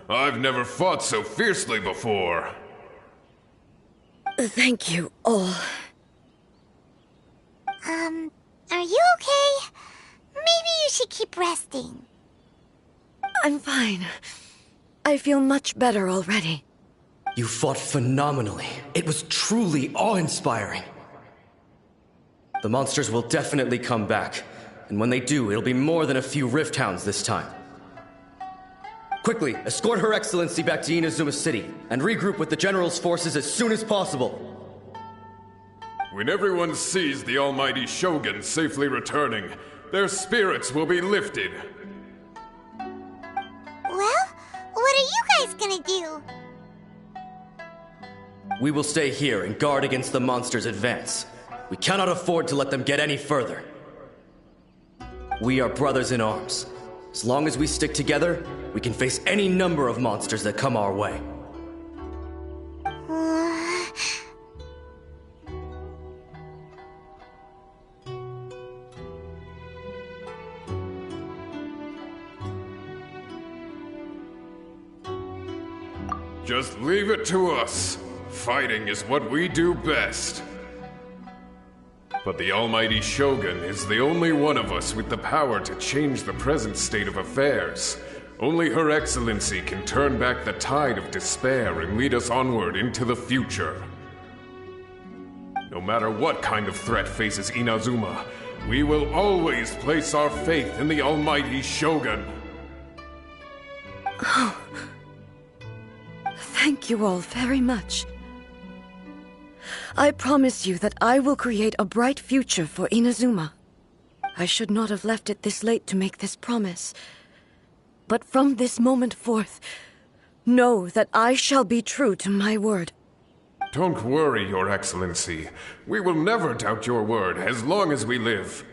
I've never fought so fiercely before. Thank you all. Are you okay? Maybe you should keep resting. I'm fine. I feel much better already. You fought phenomenally. It was truly awe-inspiring. The monsters will definitely come back, and when they do, it'll be more than a few Rift Hounds this time. Quickly, escort Her Excellency back to Inazuma City, and regroup with the General's forces as soon as possible. When everyone sees the almighty Shogun safely returning, their spirits will be lifted. Well, what are you guys gonna do? We will stay here and guard against the monsters' advance. We cannot afford to let them get any further. We are brothers in arms. As long as we stick together, we can face any number of monsters that come our way. Just leave it to us. Fighting is what we do best. But the almighty Shogun is the only one of us with the power to change the present state of affairs. Only Her Excellency can turn back the tide of despair and lead us onward into the future. No matter what kind of threat faces Inazuma, we will always place our faith in the almighty Shogun. Oh. Thank you all very much. I promise you that I will create a bright future for Inazuma. I should not have left it this late to make this promise. But from this moment forth, know that I shall be true to my word. Don't worry, Your Excellency. We will never doubt your word as long as we live.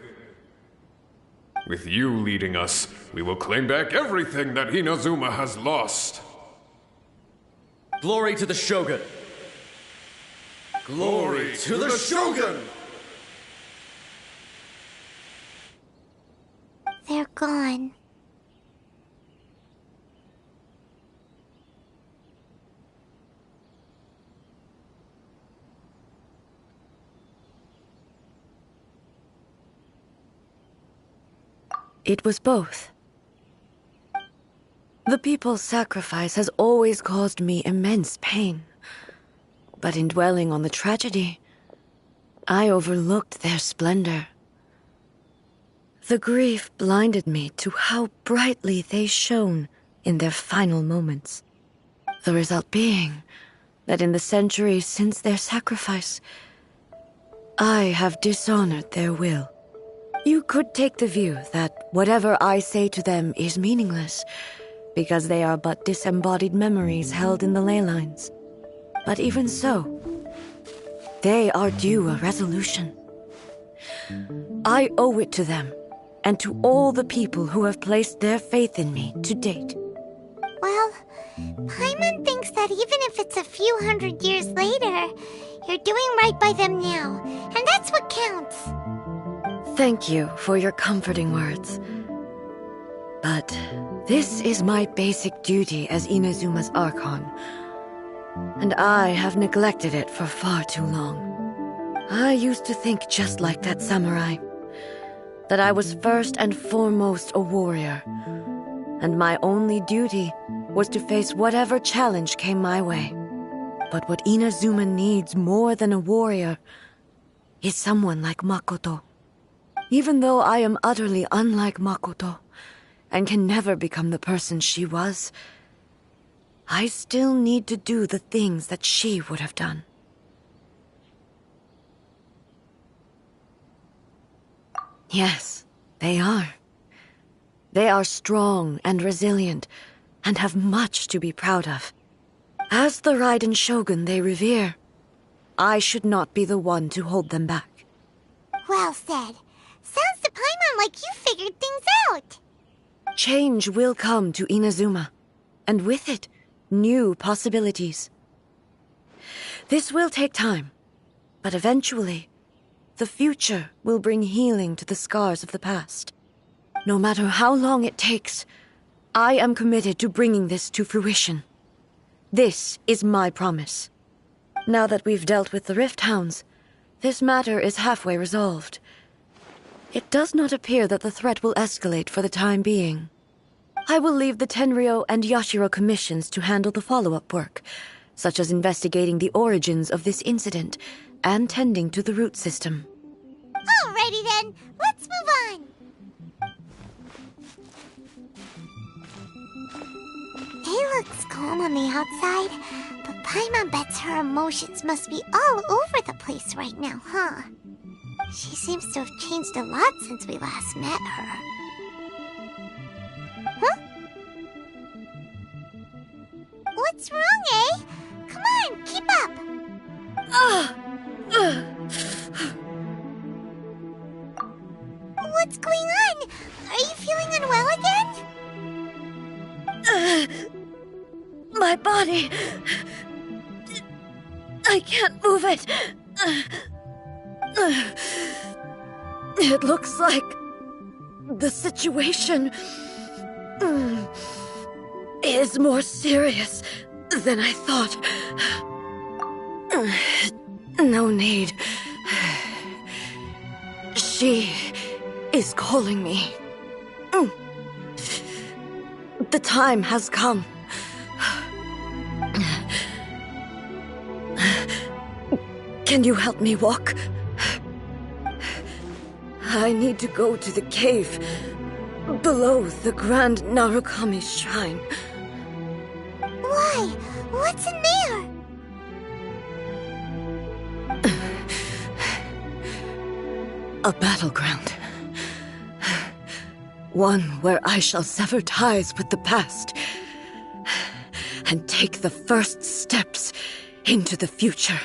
With you leading us, we will claim back everything that Inazuma has lost. Glory to the Shogun! Glory to the Shogun! They're gone. It was both. The people's sacrifice has always caused me immense pain. But in dwelling on the tragedy, I overlooked their splendor. The grief blinded me to how brightly they shone in their final moments. The result being that in the centuries since their sacrifice, I have dishonored their will. You could take the view that whatever I say to them is meaningless, because they are but disembodied memories held in the ley lines. But even so, they are due a resolution. I owe it to them, and to all the people who have placed their faith in me to date. Well, Paimon thinks that even if it's a few hundred years later, you're doing right by them now, and that's what counts. Thank you for your comforting words. But this is my basic duty as Inazuma's Archon, and I have neglected it for far too long. I used to think just like that samurai, that I was first and foremost a warrior, and my only duty was to face whatever challenge came my way. But what Inazuma needs more than a warrior is someone like Makoto. Even though I am utterly unlike Makoto, and can never become the person she was, I still need to do the things that she would have done. Yes, they are. They are strong and resilient, and have much to be proud of. As the Raiden Shogun they revere, I should not be the one to hold them back. Well said. Sounds to Paimon like you figured things out. Change will come to Inazuma, and with it, new possibilities. This will take time, but eventually, the future will bring healing to the scars of the past. No matter how long it takes, I am committed to bringing this to fruition. This is my promise. Now that we've dealt with the Rift Hounds, this matter is halfway resolved. It does not appear that the threat will escalate for the time being. I will leave the Tenryo and Yashiro commissions to handle the follow-up work, such as investigating the origins of this incident and tending to the root system. Alrighty then, let's move on. It looks calm on the outside, but Paimon bets her emotions must be all over the place right now, huh? She seems to have changed a lot since we last met her. Huh? What's wrong, eh? Come on, keep up! What's going on? Are you feeling unwell again? My body... I can't move it. It looks like the situation is more serious than I thought. No need. She is calling me. The time has come. Can you help me walk? I need to go to the cave below the Grand Narukami Shrine. Why? What's in there? A battleground. One where I shall sever ties with the past and take the first steps into the future.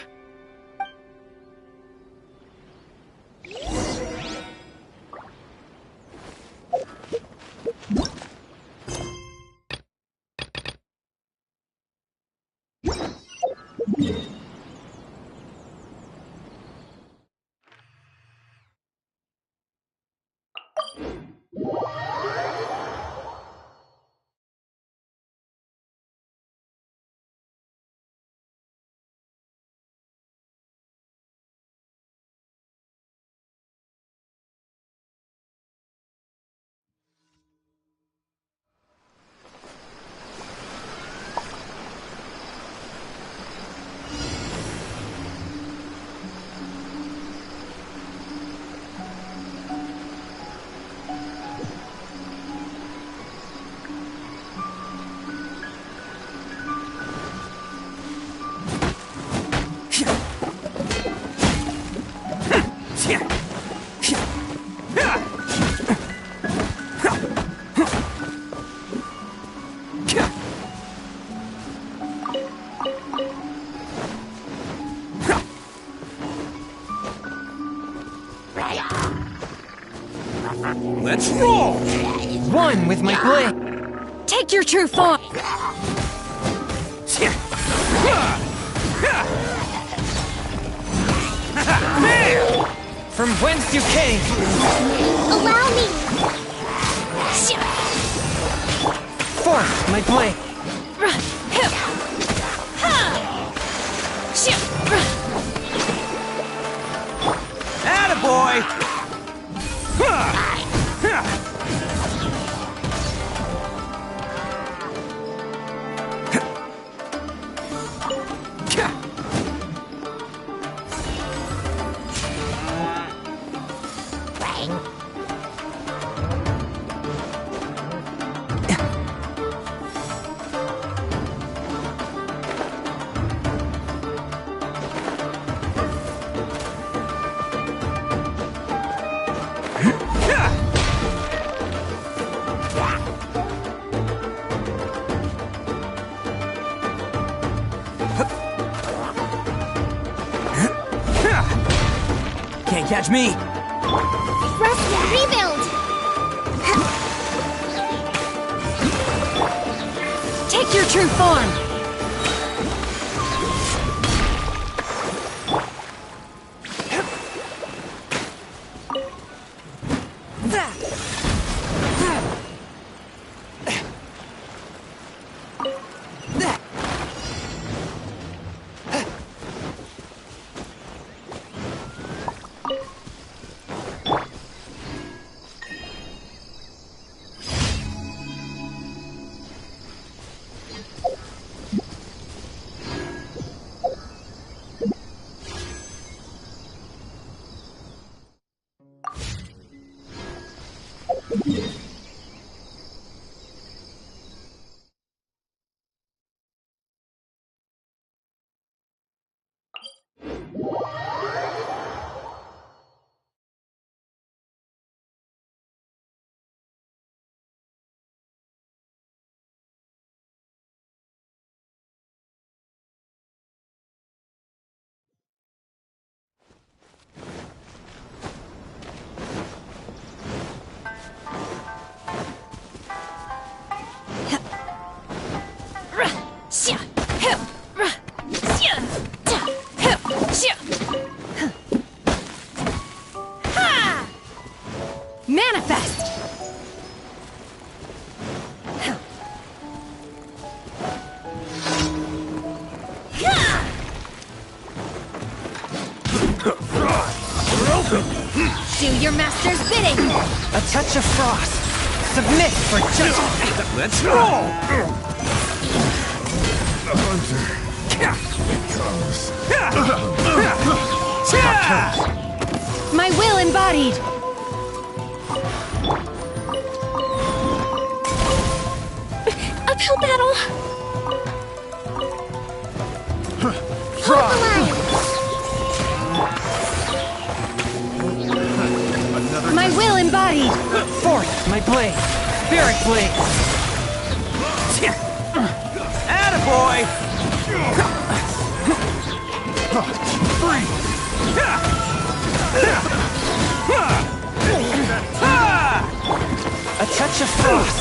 Let's roll! One with my blade. Take your true form! From whence you came. Allow me! Forth my blade. Attaboy! catch me. Rest and rebuild! Take your true form! Manifest! Do your master's bidding! A touch of frost. Submit for judgment. Let's roll! The hunter comes. My will embodied! Uphill battle! Hold the line! My will embodied! Forth, my blade. Spirit blade. Attaboy! A touch of frost.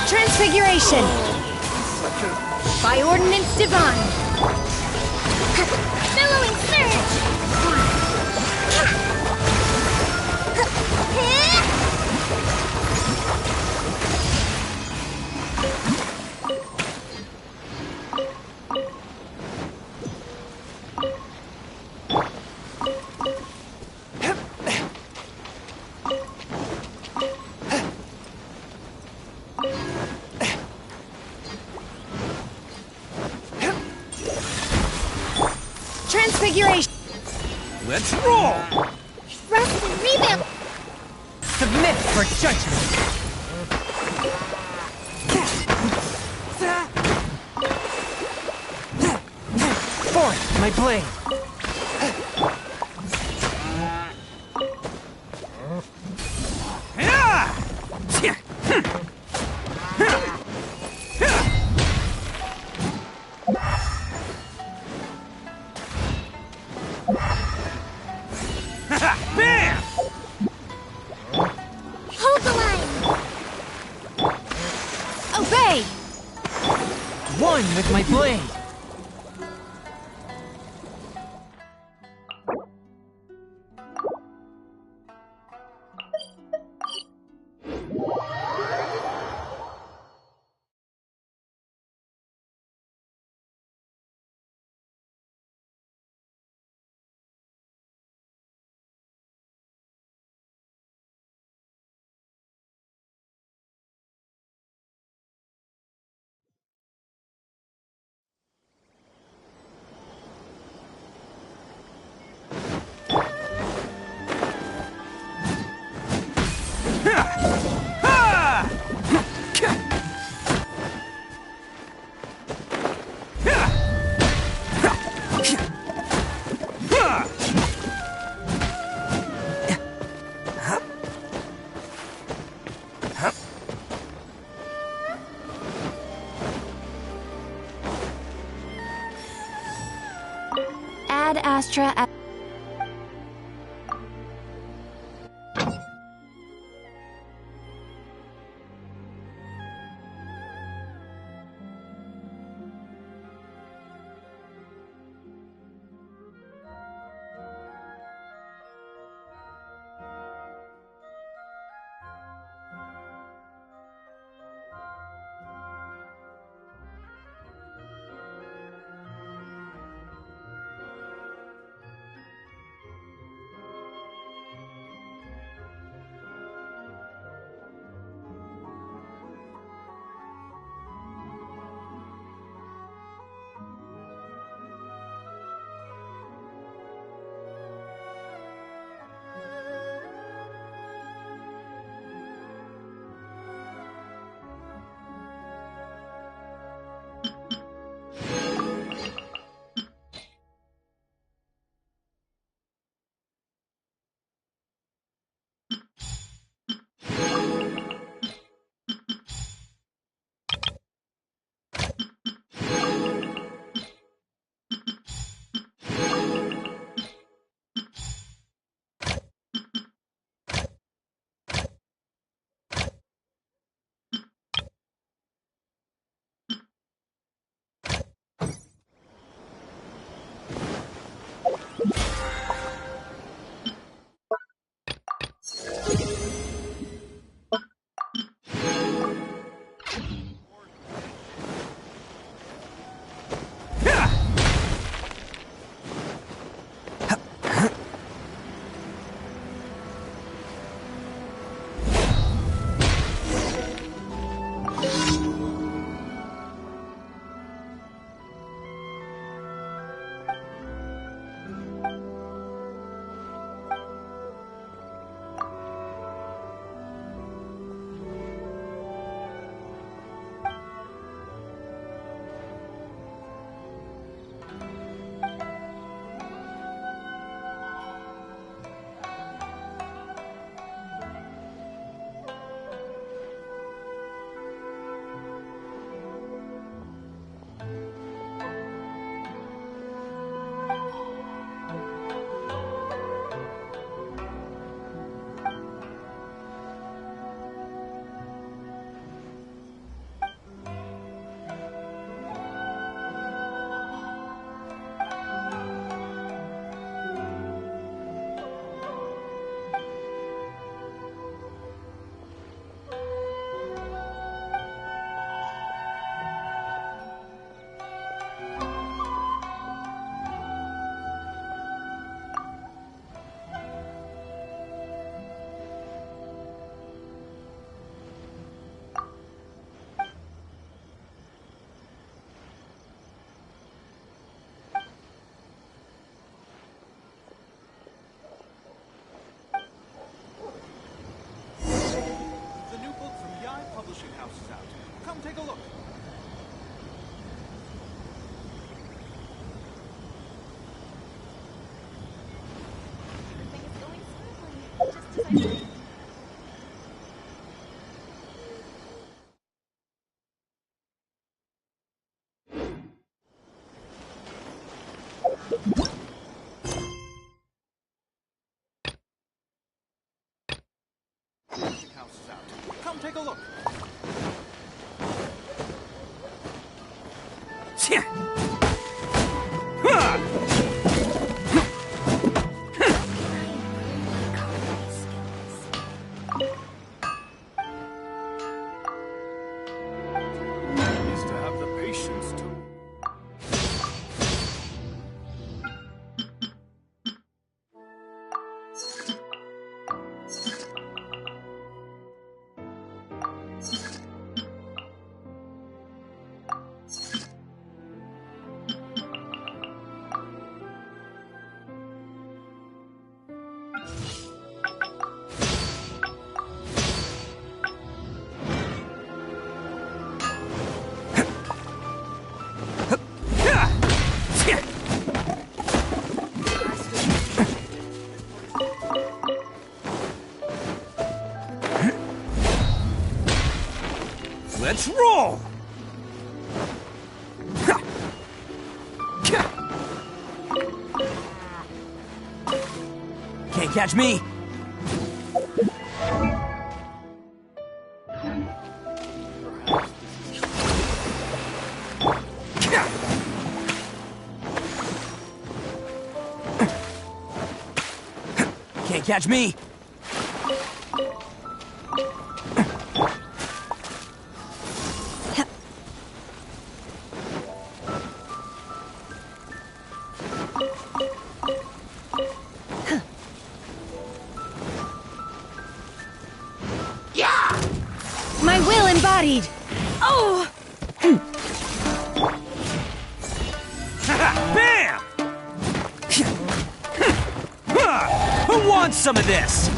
Transfiguration! By ordinance divine! Billowing surge! Transfiguration! Let's roll! Rest and rebuild! Submit for judgment. Forth, my blade. Bam! Hold the line! Obey! One with my blade. Ad Astra. Come take a look. Is to have the patience to. Let's roll! Can't catch me! Can't catch me! My will embodied! Oh! Bam! Who wants some of this?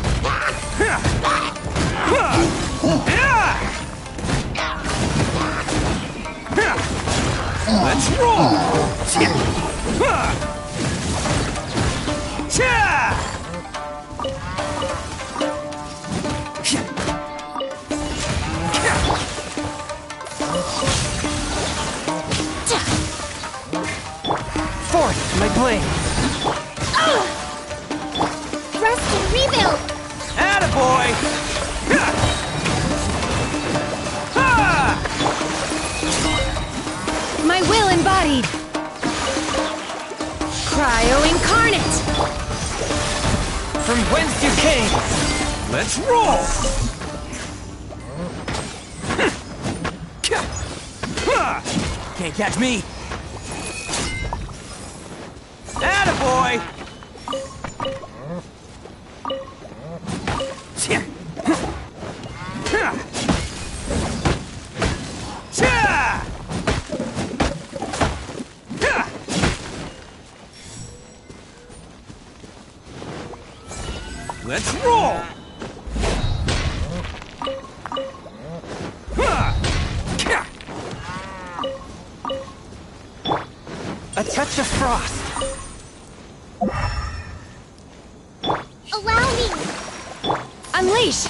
Let's roll! Forth, my blade! Rest and rebuild! Attaboy! My will embodied! Cryo-incarnate! From whence you came! Let's roll! Can't catch me! Attaboy! Let's roll! A touch of frost! Allow me! Unleash!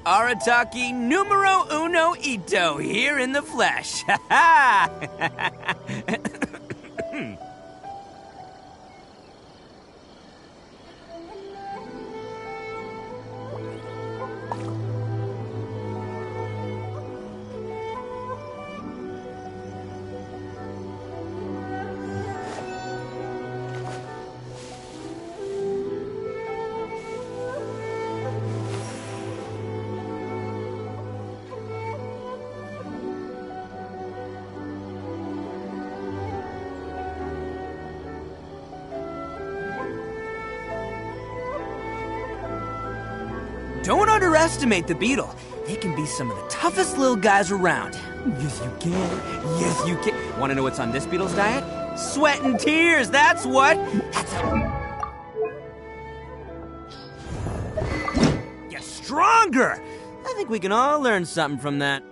Arataki numero uno ito, here in the flesh. Ha ha! Don't underestimate the beetle. They can be some of the toughest little guys around. Yes, you can. Yes, you can. Want to know what's on this beetle's diet? Sweat and tears, that's what. That's how... Get stronger. I think we can all learn something from that.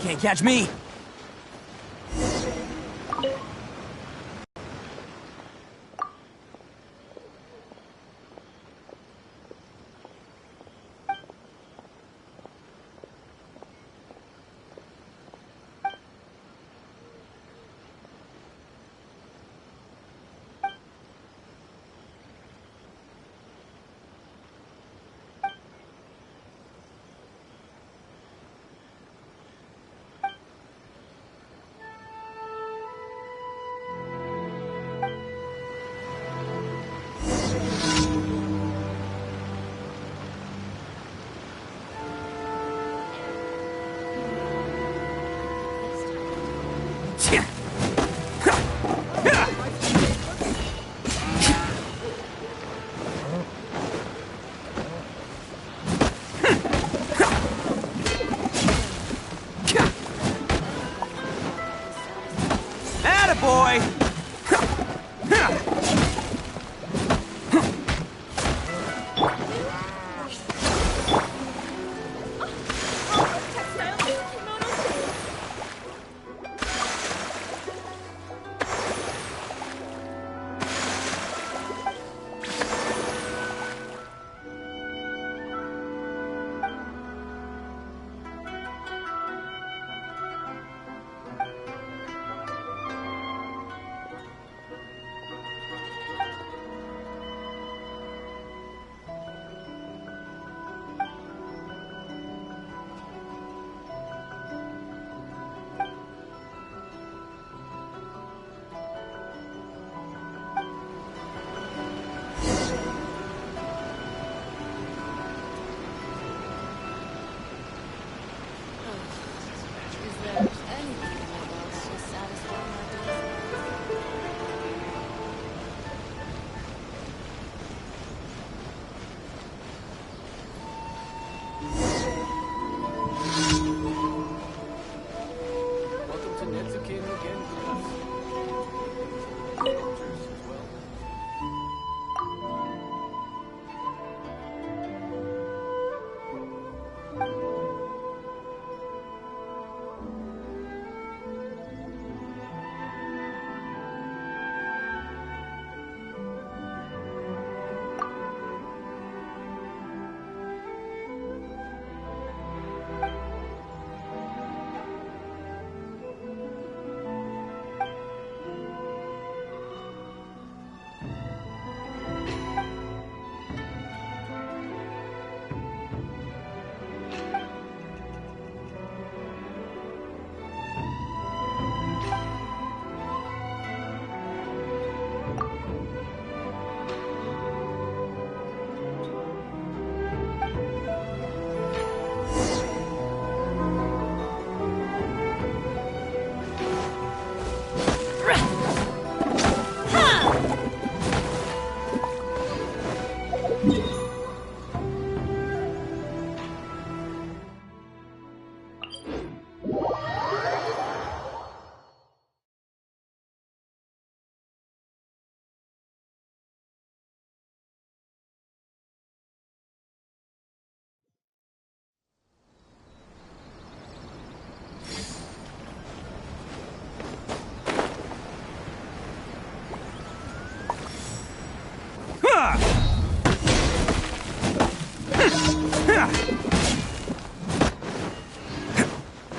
Can't catch me!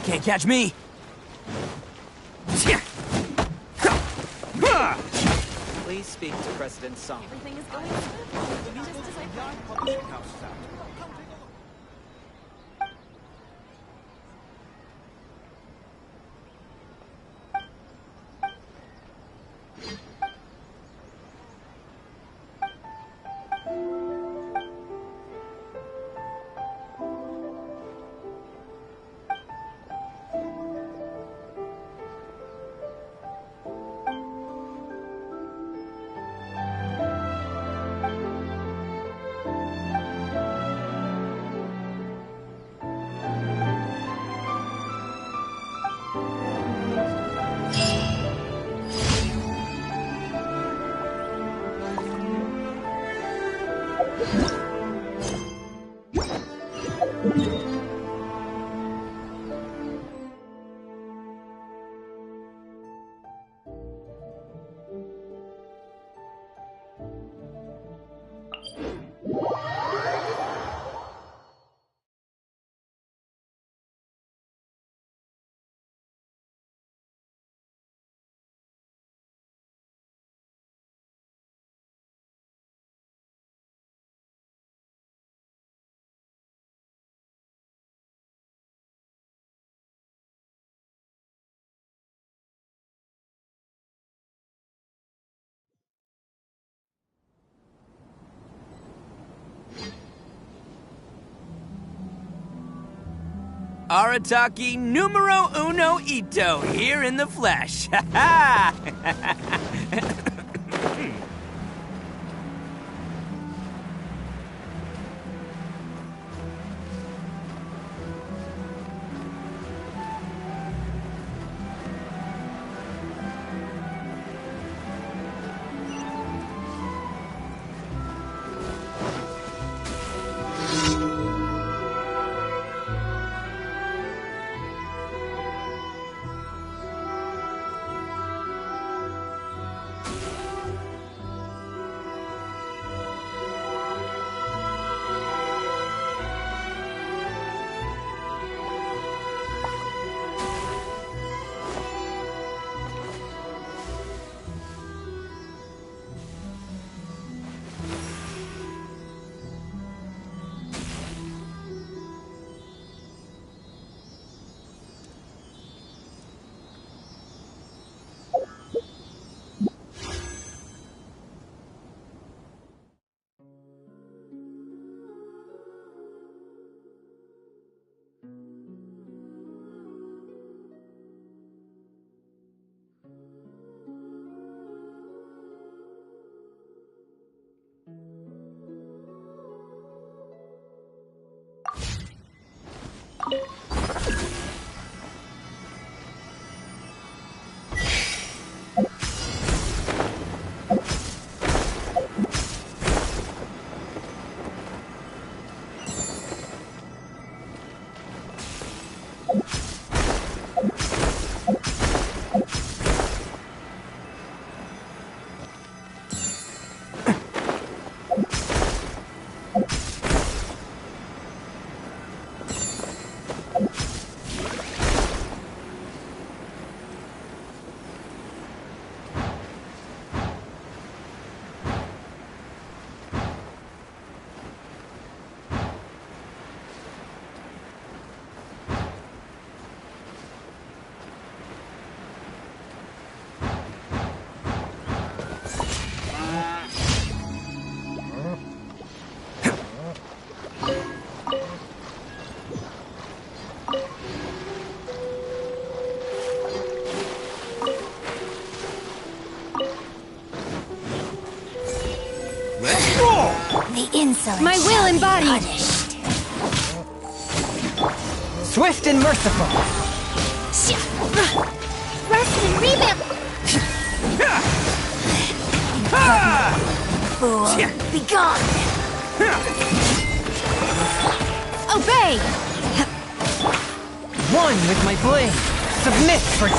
Can't catch me. Please speak to President Song. Everything is going smoothly, just as I thought. Arataki numero uno Ito, here in the flesh. Ha ha! The insolent My will embodied! punished. Swift and merciful. Rest and revamp. Fool, be gone. Obey! One with my blade. Submit for...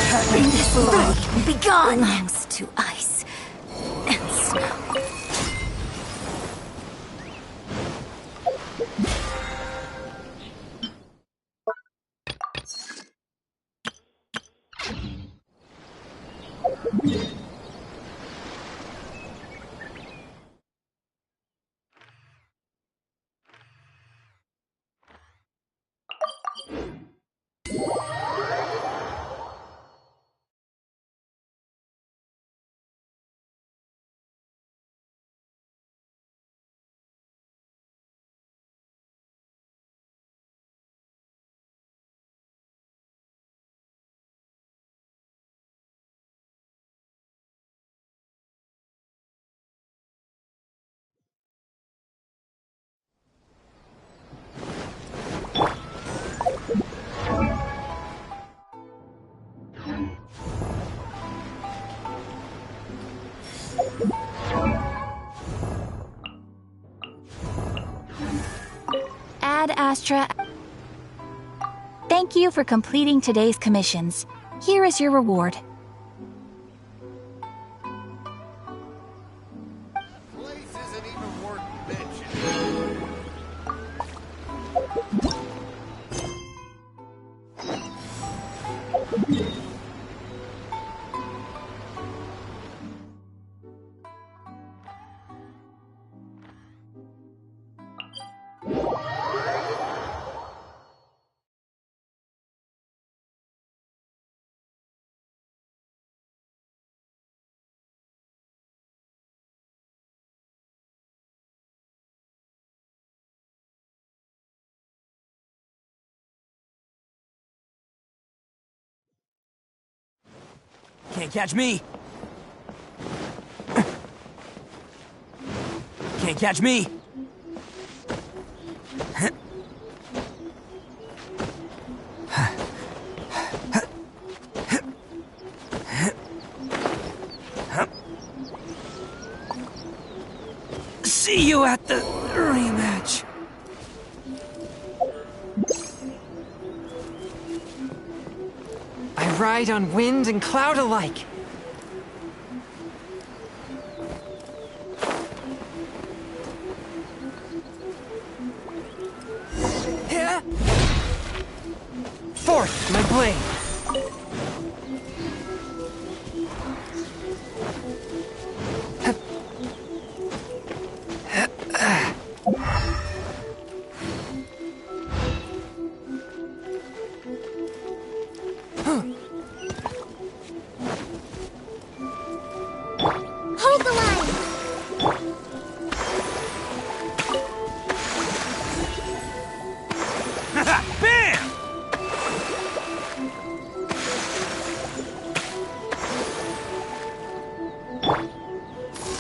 This light belongs to ice and snow. Ad Astra. Thank you for completing today's commissions. Here is your reward. Place isn't even worth mentioning. Can't catch me! Can't catch me! See you at the rematch! I ride on wind and cloud alike. Yeah. Forth, my blade. Hold the line! Bam!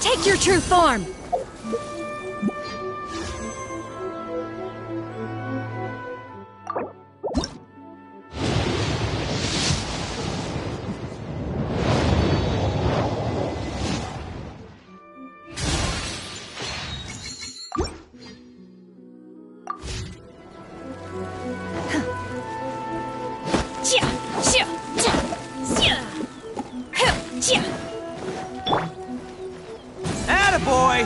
Take your true form! Attaboy!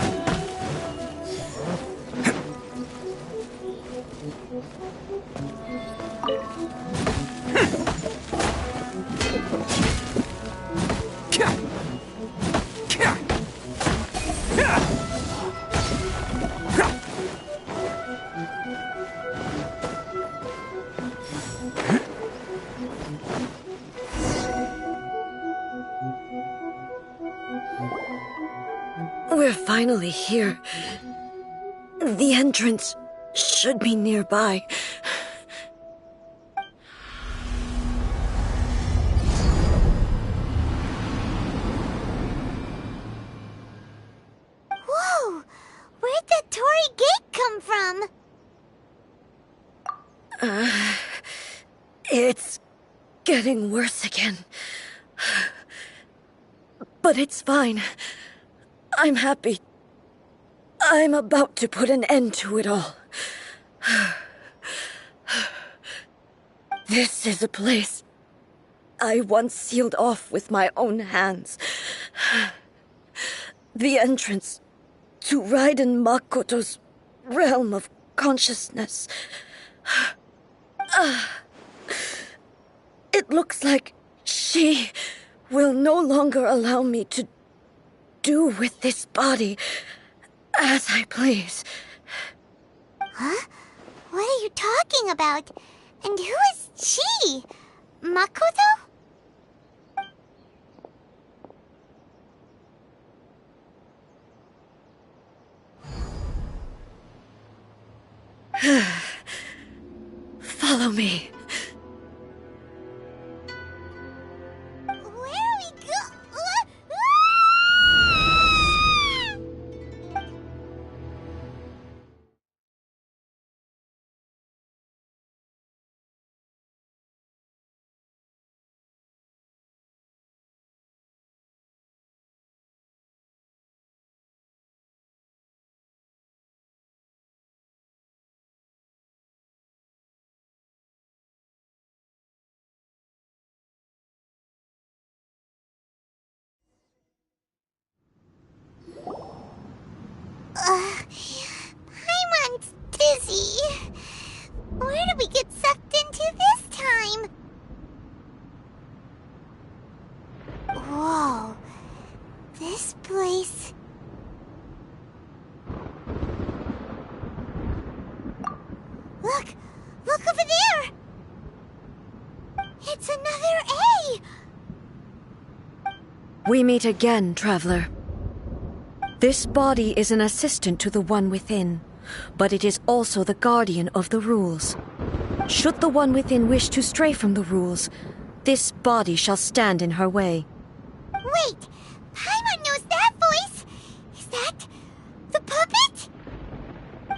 We're finally here. The entrance should be nearby. Whoa! Where'd the Torii Gate come from? It's getting worse again. But it's fine. I'm happy. I'm about to put an end to it all. This is a place I once sealed off with my own hands. The entrance to Raiden Makoto's realm of consciousness. It looks like she will no longer allow me to do with this body as I please. Huh? What are you talking about? And who is she? Makoto? Follow me. Where are we go? Paimon's dizzy. Where did we get sucked into this time? Whoa. This place... Look! Look over there! It's another A! We meet again, traveler. This body is an assistant to the One Within, but it is also the guardian of the rules. Should the One Within wish to stray from the rules, this body shall stand in her way. Wait! Paimon knows that voice! Is that... the puppet?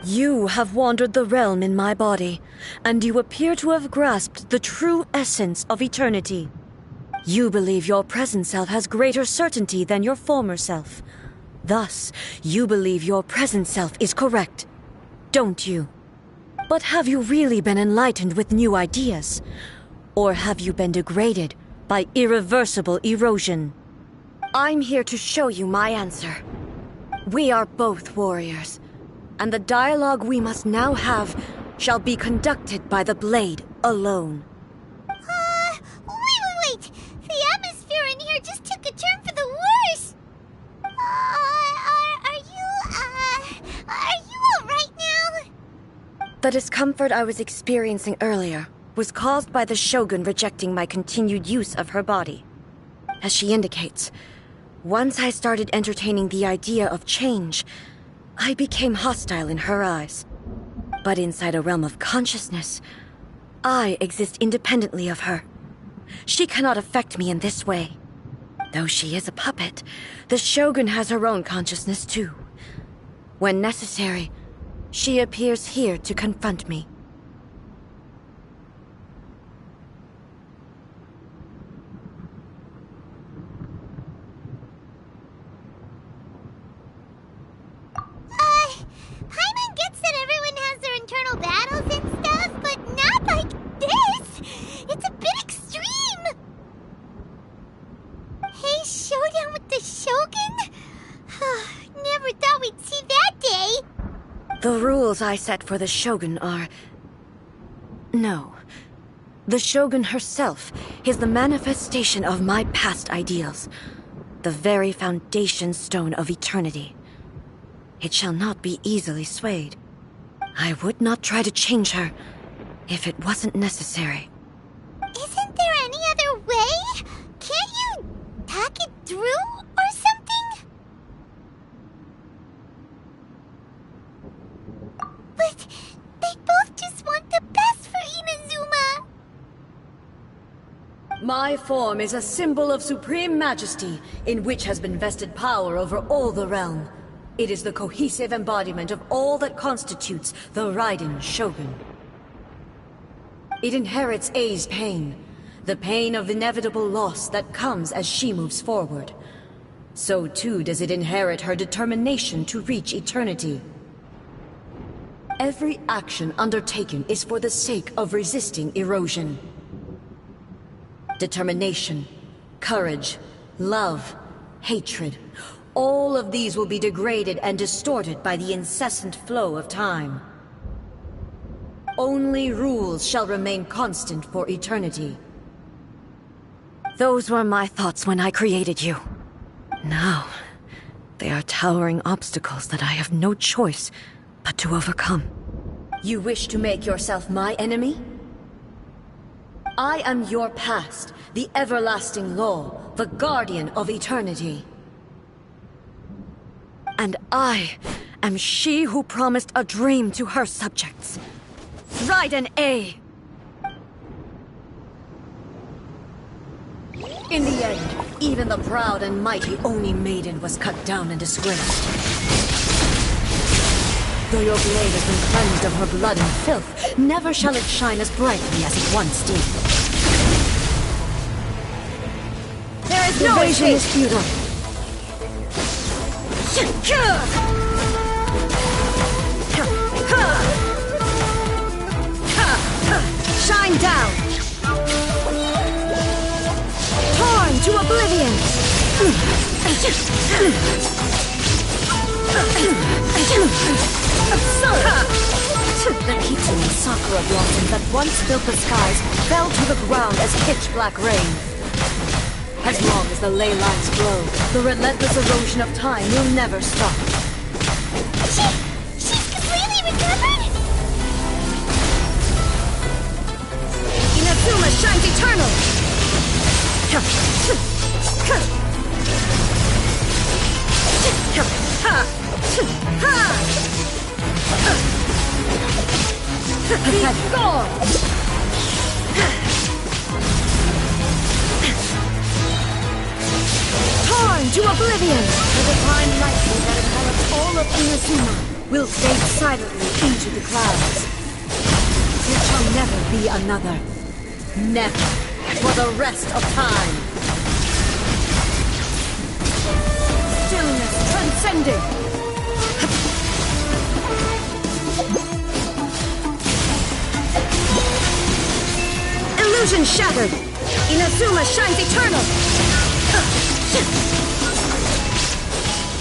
You have wandered the realm in my body, and you appear to have grasped the true essence of eternity. You believe your present self has greater certainty than your former self. Thus, you believe your present self is correct, don't you? But have you really been enlightened with new ideas? Or have you been degraded by irreversible erosion? I'm here to show you my answer. We are both warriors, and the dialogue we must now have shall be conducted by the blade alone. Wait! The atmosphere in here just took a turn for the worse! Are you alright now? The discomfort I was experiencing earlier was caused by the Shogun rejecting my continued use of her body. As she indicates, once I started entertaining the idea of change, I became hostile in her eyes. But inside a realm of consciousness, I exist independently of her. She cannot affect me in this way. Though she is a puppet, the Shogun has her own consciousness too. When necessary, she appears here to confront me. Paimon gets that everyone has their internal battles and stuff, but not like this! It's a bit extreme! Hey, showdown with the Shogun? Never thought we'd see that day! The rules I set for the Shogun are... No. The Shogun herself is the manifestation of my past ideals. The very foundation stone of eternity. It shall not be easily swayed. I would not try to change her if it wasn't necessary. Isn't there any other way? Can't you talk it through or something? But they both just want the best for Inazuma. My form is a symbol of supreme majesty, in which has been vested power over all the realm. It is the cohesive embodiment of all that constitutes the Raiden Shogun. It inherits Ei's pain, the pain of inevitable loss that comes as she moves forward. So too does it inherit her determination to reach eternity. Every action undertaken is for the sake of resisting erosion. determination, courage, love, hatred. All of these will be degraded and distorted by the incessant flow of time. Only rules shall remain constant for eternity. Those were my thoughts when I created you. Now, they are towering obstacles that I have no choice but to overcome. You wish to make yourself my enemy? I am your past, the everlasting law, the guardian of eternity. And I am she who promised a dream to her subjects. Raiden A. In the end, even the proud and mighty Oni Maiden was cut down and disgraced. Though your blade has been cleansed of her blood and filth, never shall it shine as brightly as it once did. There is no evasion is futile. Shine down! Torn to oblivion! The Kitsu and Sakura blossom that once filled the skies fell to the ground as pitch-black rain. As long as the ley lines flow, the relentless erosion of time will never stop. She's completely recovered? Inazuma shines eternal! Be gone! Torn to oblivion! The divine lightning that envelops all of Inazuma will fade silently into the clouds. There shall never be another. Never. For the rest of time. Stillness transcending. Illusion shattered. Inazuma shines eternal.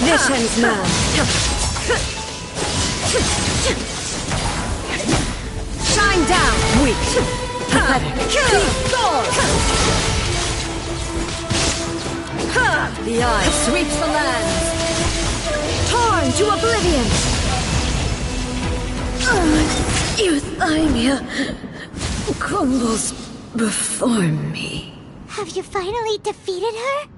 This ends now. Shine down, weak. The eye sweeps the lands. Torn to oblivion. Euthymia crumbles before me. Have you finally defeated her?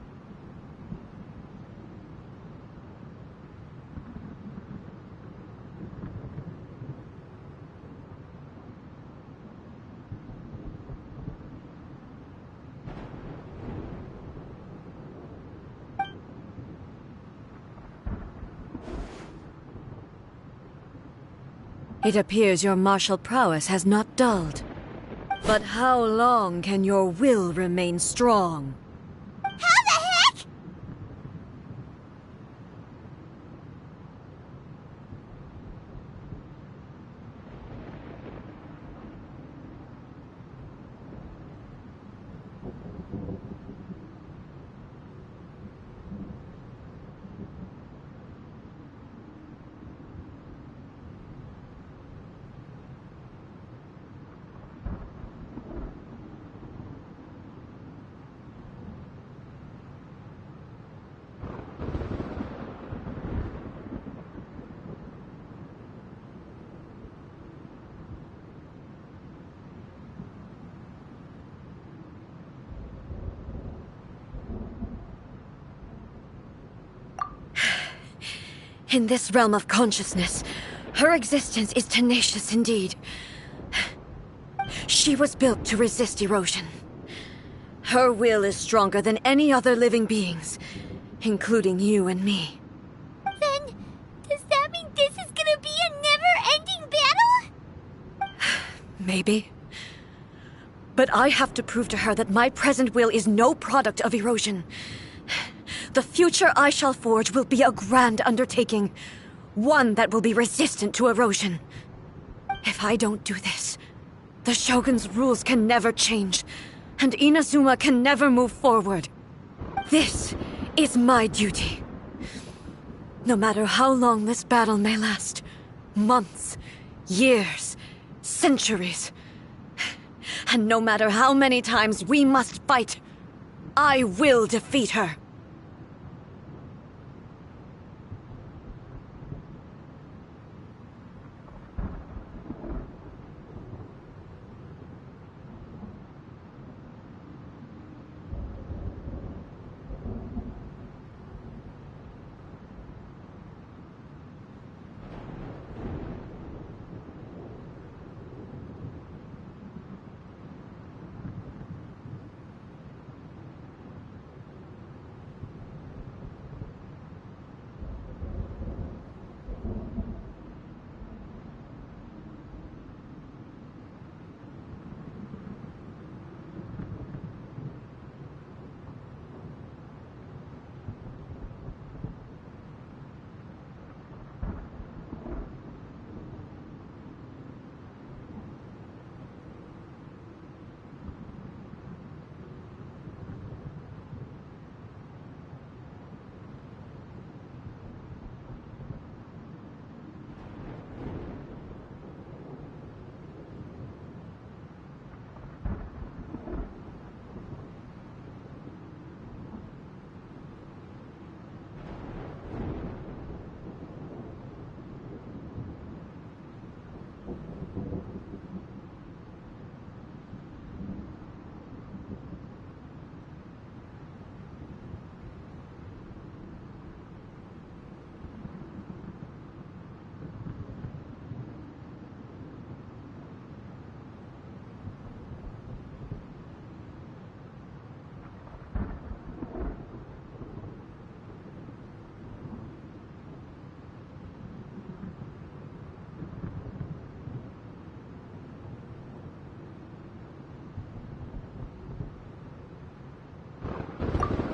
It appears your martial prowess has not dulled. But how long can your will remain strong? How the heck? In this realm of consciousness, her existence is tenacious indeed. She was built to resist erosion. Her will is stronger than any other living being's, including you and me. Then, does that mean this is gonna be a never-ending battle? Maybe. But I have to prove to her that my present will is no product of erosion. The future I shall forge will be a grand undertaking. One that will be resistant to erosion. If I don't do this, the Shogun's rules can never change. and Inazuma can never move forward. This is my duty. No matter how long this battle may last, months, years, centuries, and no matter how many times we must fight, I will defeat her.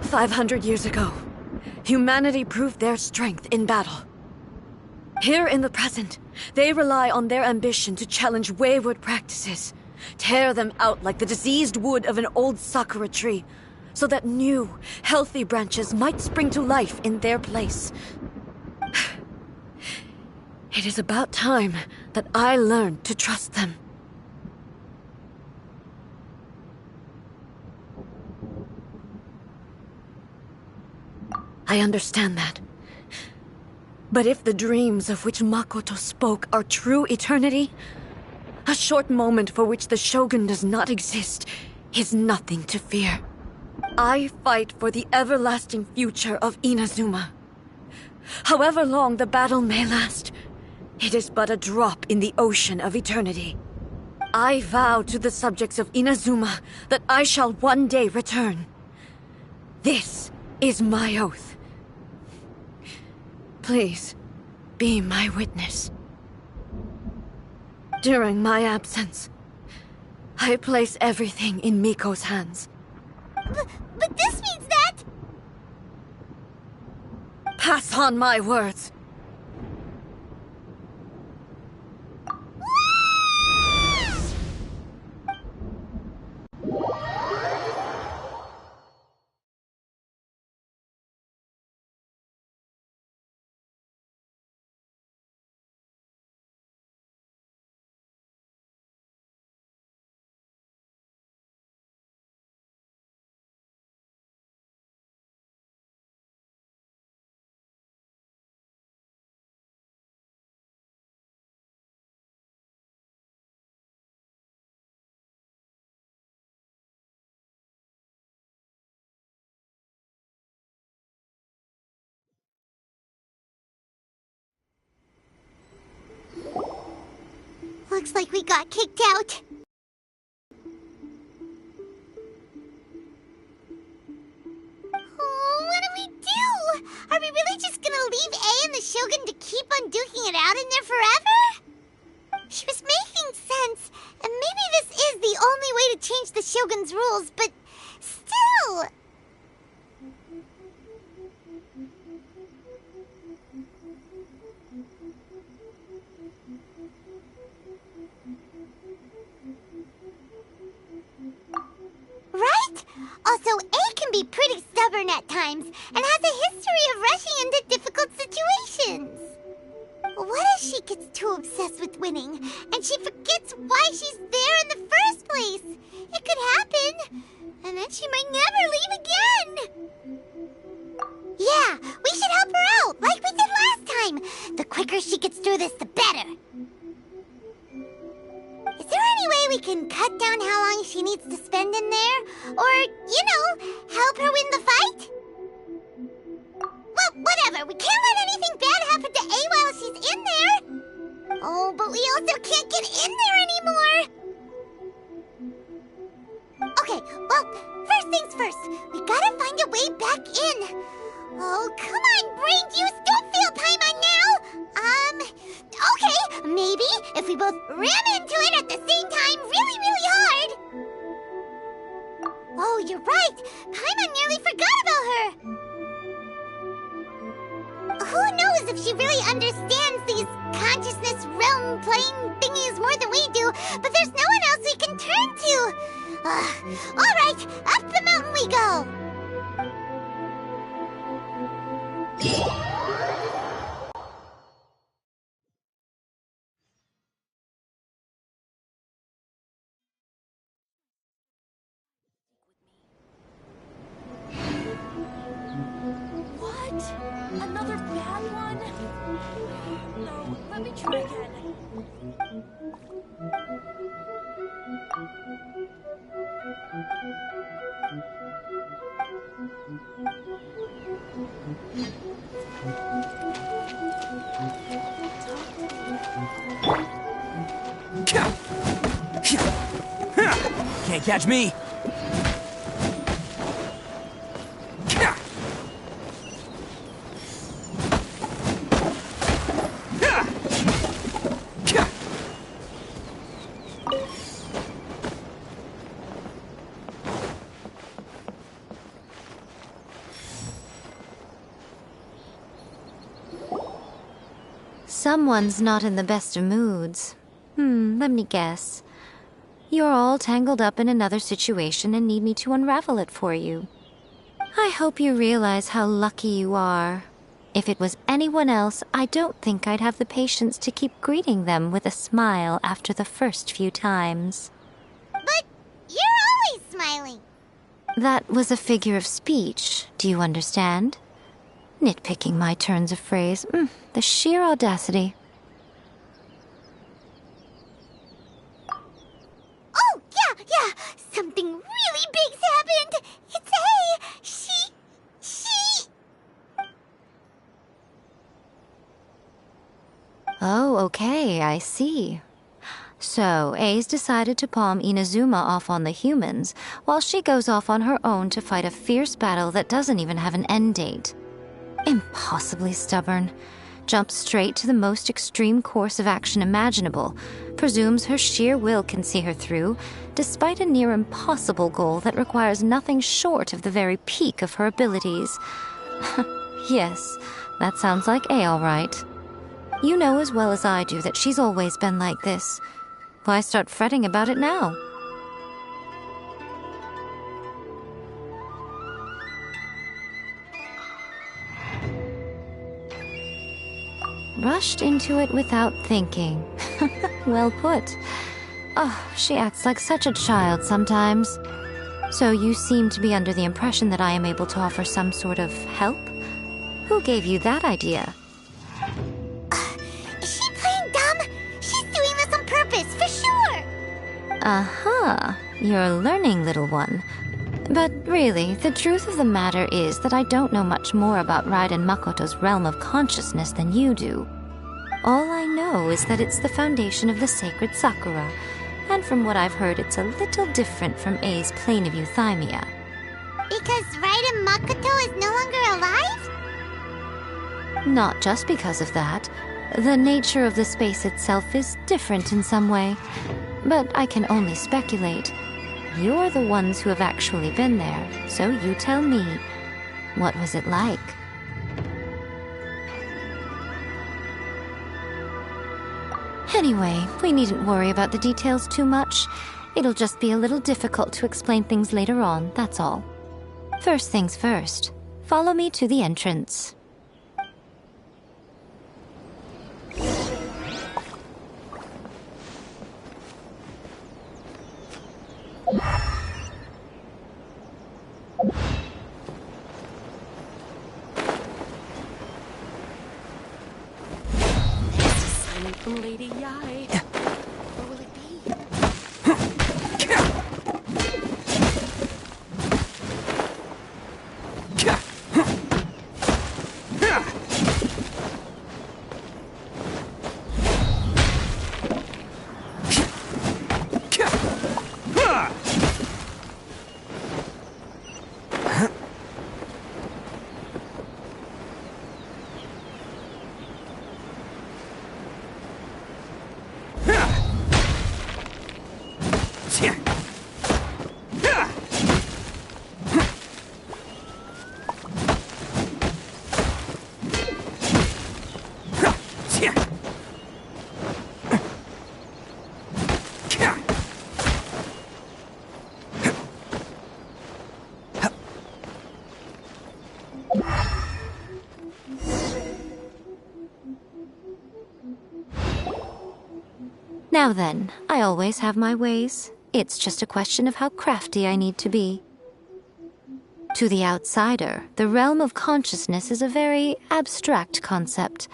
"500 years ago, humanity proved their strength in battle. Here in the present, they rely on their ambition to challenge wayward practices, tear them out like the diseased wood of an old sakura tree, so that new, healthy branches might spring to life in their place. It is about time that I learned to trust them." I understand that. But if the dreams of which Makoto spoke are true eternity, a short moment for which the Shogun does not exist is nothing to fear. I fight for the everlasting future of Inazuma. However long the battle may last, it is but a drop in the ocean of eternity. I vow to the subjects of Inazuma that I shall one day return. This is my oath. Please, be my witness. During my absence, I place everything in Miko's hands. But this means that... Pass on my words. Looks like we got kicked out. Oh, what do we do? Are we really just gonna leave A and the Shogun to keep on duking it out in there forever? She was making sense, and maybe this is the only way to change the Shogun's rules, but still... stubborn at times and has a history of rushing into difficult situations. What if she gets too obsessed with winning and she forgets why she's there in the first place? It could happen, and then she might never leave again. Yeah, we should help her out, like we did last time. The quicker she gets through this, the better. Is there any way we can cut down how long she needs to spend in there? Or, you know, help her win the fight? Well, whatever. We can't let anything bad happen to A while she's in there. Oh, but we also can't get in there anymore. Okay, well, first things first. We gotta find a way back in. Oh, come on, brain juice. Don't feel Paimon now. Okay, maybe if we both ram into it at the same time really, really hard. Oh, you're right. Paimon nearly forgot about her. Who knows if she really understands these consciousness realm plane thingies more than we do, but there's no one else we can turn to. All right, up the mountain we go. Another bad one? No, let me try again. Can't catch me. Someone's not in the best of moods. Let me guess. You're all tangled up in another situation and need me to unravel it for you. I hope you realize how lucky you are. If it was anyone else, I don't think I'd have the patience to keep greeting them with a smile after the first few times. But you're always smiling. That was a figure of speech, do you understand? Nitpicking my turns of phrase. The sheer audacity. Oh, yeah. Something really big's happened. It's A. She... Oh, okay, I see. So, A's decided to palm Inazuma off on the humans, while she goes off on her own to fight a fierce battle that doesn't even have an end date. Impossibly stubborn. Jumps straight to the most extreme course of action imaginable. Presumes her sheer will can see her through, despite a near impossible goal that requires nothing short of the very peak of her abilities. Yes, that sounds like A all right. You know as well as I do that she's always been like this. Why start fretting about it now? Rushed into it without thinking. Well put. Oh, she acts like such a child sometimes. So you seem to be under the impression that I am able to offer some sort of help? Who gave you that idea? Is she playing dumb? She's doing this on purpose, for sure! Uh-huh. You're learning, little one. But really, the truth of the matter is that I don't know much more about Raiden Makoto's realm of consciousness than you do. All I know is that it's the foundation of the sacred Sakura, and from what I've heard, it's a little different from A's plane of euthymia. Because Raiden Makoto is no longer alive? Not just because of that. The nature of the space itself is different in some way, but I can only speculate. You're the ones who have actually been there, so you tell me. What was it like? Anyway, we needn't worry about the details too much. It'll just be a little difficult to explain things later on, that's all. First things first, Follow me to the entrance. From Lady Yai. What will it be? Now then, I always have my ways. It's just a question of how crafty I need to be. To the outsider, the realm of consciousness is a very abstract concept.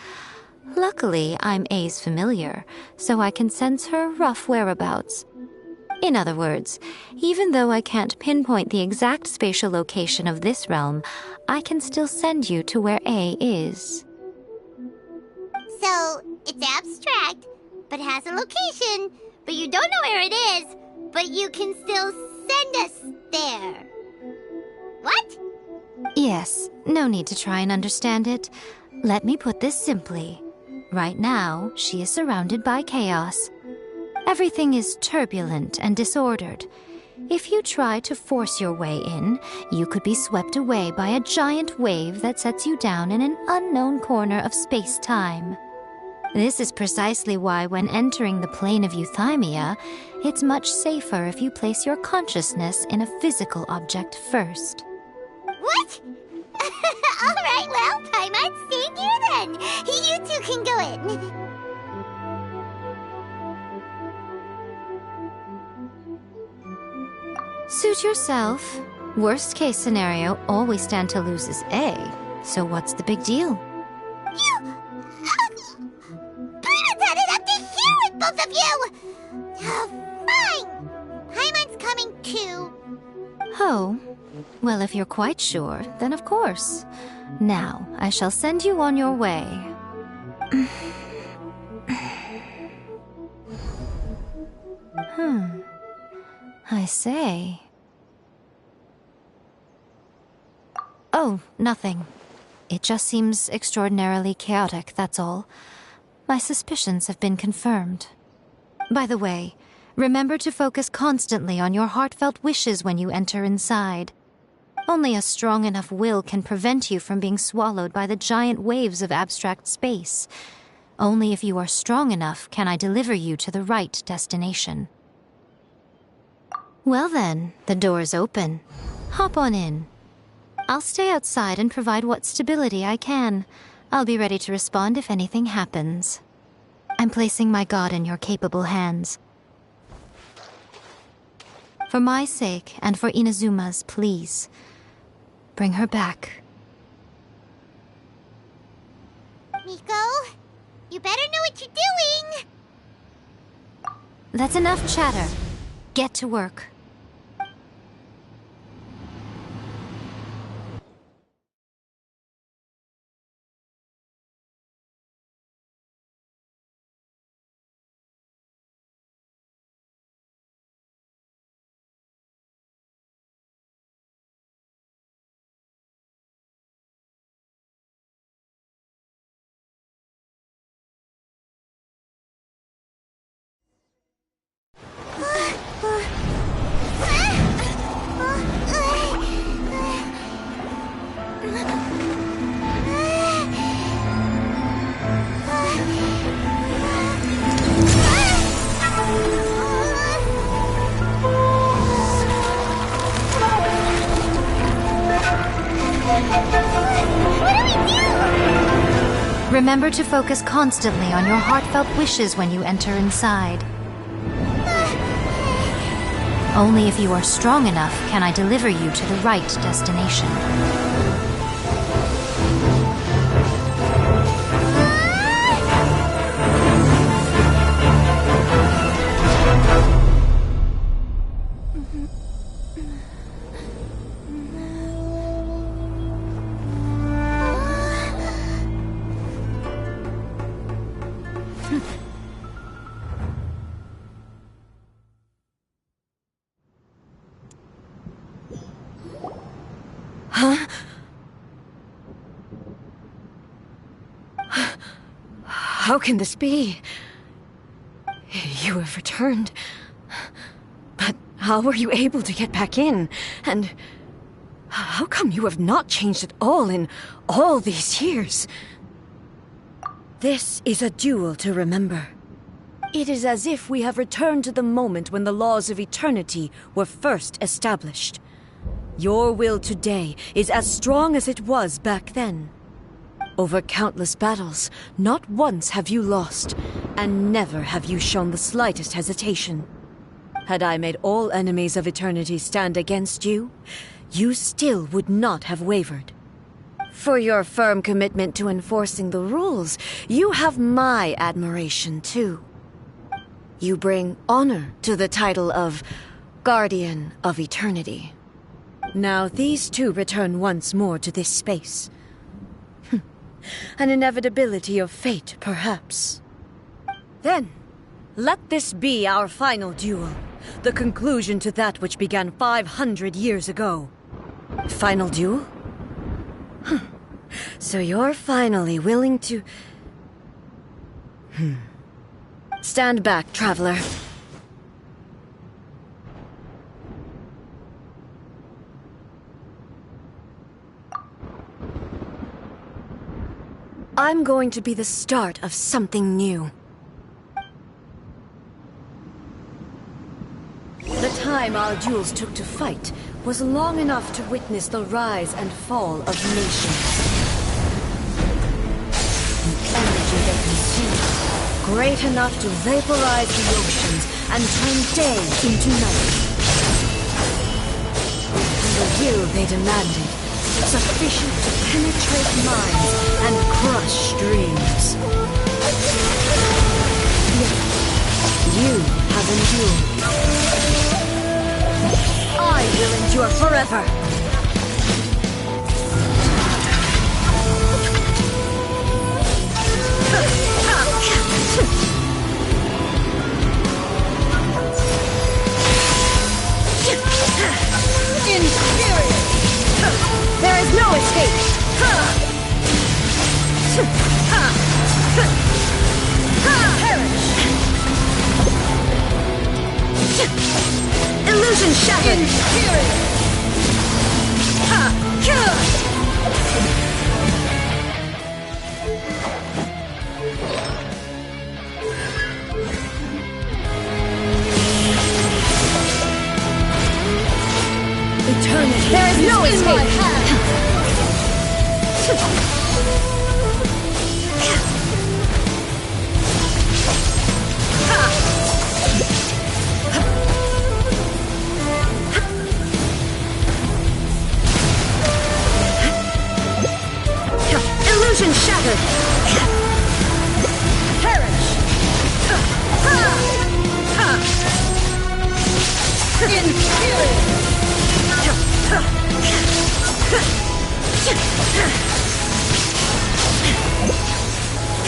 Luckily, I'm A's familiar, so I can sense her rough whereabouts. In other words, even though I can't pinpoint the exact spatial location of this realm, I can still send you to where A is. So, it's abstract, but has a location, but you don't know where it is, but you can still send us there. What? Yes, no need to try and understand it. Let me put this simply. Right now, she is surrounded by chaos. Everything is turbulent and disordered. If you try to force your way in, you could be swept away by a giant wave that sets you down in an unknown corner of space-time. This is precisely why when entering the plane of euthymia, it's much safer if you place your consciousness in a physical object first. What? Alright, well, Paimon's staying here then. You two can go in. Suit yourself. Worst case scenario, all we stand to lose is A. So what's the big deal? Paimon's had it up to here with both of you! Fine! Paimon's coming too. Oh. Well, if you're quite sure, then of course. Now, I shall send you on your way. I say. Oh, nothing. It just seems extraordinarily chaotic, that's all. My suspicions have been confirmed. By the way, remember to focus constantly on your heartfelt wishes when you enter inside. Only a strong enough will can prevent you from being swallowed by the giant waves of abstract space. Only if you are strong enough can I deliver you to the right destination. Well then, the door is open. Hop on in. I'll stay outside and provide what stability I can. I'll be ready to respond if anything happens. I'm placing my god in your capable hands. For my sake, and for Inazuma's, please. Bring her back. Miko, you better know what you're doing! That's enough chatter. Get to work. Remember to focus constantly on your heartfelt wishes when you enter inside. Only if you are strong enough can I deliver you to the right destination. Huh? How can this be? You have returned. But how were you able to get back in? And how come you have not changed at all in all these years? This is a duel to remember. It is as if we have returned to the moment when the laws of eternity were first established. Your will today is as strong as it was back then. Over countless battles, not once have you lost, and never have you shown the slightest hesitation. Had I made all enemies of eternity stand against you, you still would not have wavered. For your firm commitment to enforcing the rules, you have my admiration too. You bring honor to the title of Guardian of Eternity. Now these two return once more to this space. An inevitability of fate, perhaps. Then, let this be our final duel. The conclusion to that which began 500 years ago. Final duel? So you're finally willing to... Stand back, traveler. I'm going to be the start of something new. The time our duels took to fight was long enough to witness the rise and fall of nations. The energy they consumed, great enough to vaporize the oceans and turn day into night. And the will they demanded, sufficient to penetrate minds and crush dreams. Yet, you have endured. I will endure forever. Inferior! There is no escape! Perish! Illusion shattered! Inferior! Eternity! There is no escape! Illusion shattered! Perish! Inferior!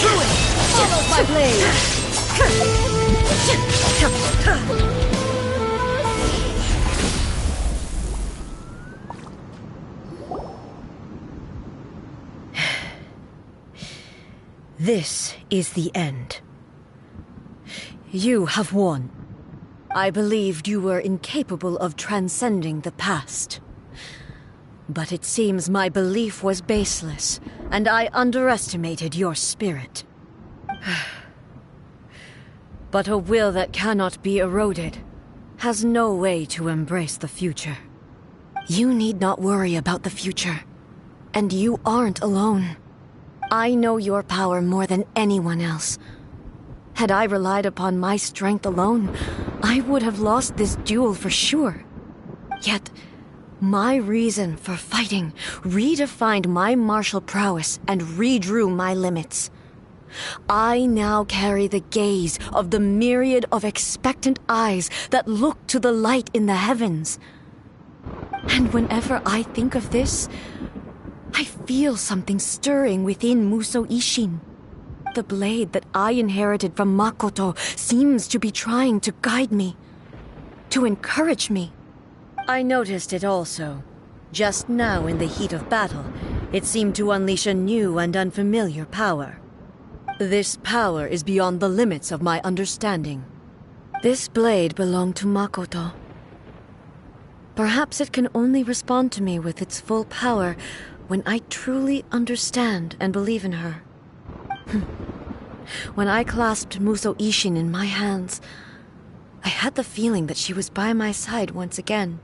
Ruin! Follow my blade! This is the end. You have won. I believed you were incapable of transcending the past. But it seems my belief was baseless, and I underestimated your spirit. But a will that cannot be eroded has no way to embrace the future. You need not worry about the future, and you aren't alone. I know your power more than anyone else. Had I relied upon my strength alone, I would have lost this duel for sure. Yet, my reason for fighting redefined my martial prowess and redrew my limits. I now carry the gaze of the myriad of expectant eyes that look to the light in the heavens. And whenever I think of this, I feel something stirring within Musou Ishin. The blade that I inherited from Makoto seems to be trying to guide me, to encourage me. I noticed it also. Just now in the heat of battle, it seemed to unleash a new and unfamiliar power. This power is beyond the limits of my understanding. This blade belonged to Makoto. Perhaps it can only respond to me with its full power when I truly understand and believe in her. When I clasped Musou Ishin in my hands, I had the feeling that she was by my side once again.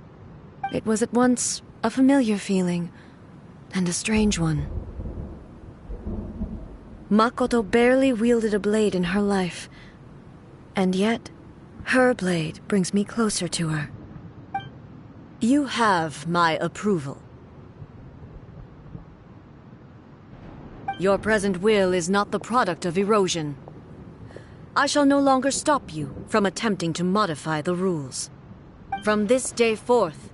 It was at once a familiar feeling and a strange one. Makoto barely wielded a blade in her life, and yet her blade brings me closer to her. You have my approval. Your present will is not the product of erosion. I shall no longer stop you from attempting to modify the rules. From this day forth,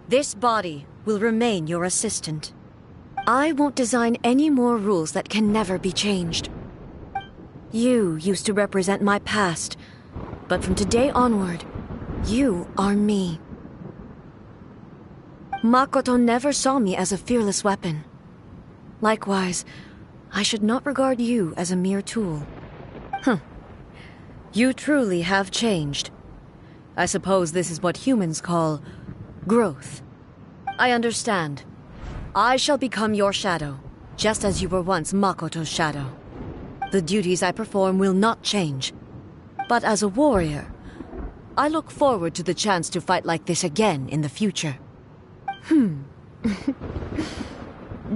this body will remain your assistant. I won't design any more rules that can never be changed. You used to represent my past, but from today onward, you are me. Makoto never saw me as a fearless weapon. Likewise, I should not regard you as a mere tool. You truly have changed. I suppose this is what humans call growth. I understand. I shall become your shadow, just as you were once Makoto's shadow. The duties I perform will not change. But as a warrior, I look forward to the chance to fight like this again in the future.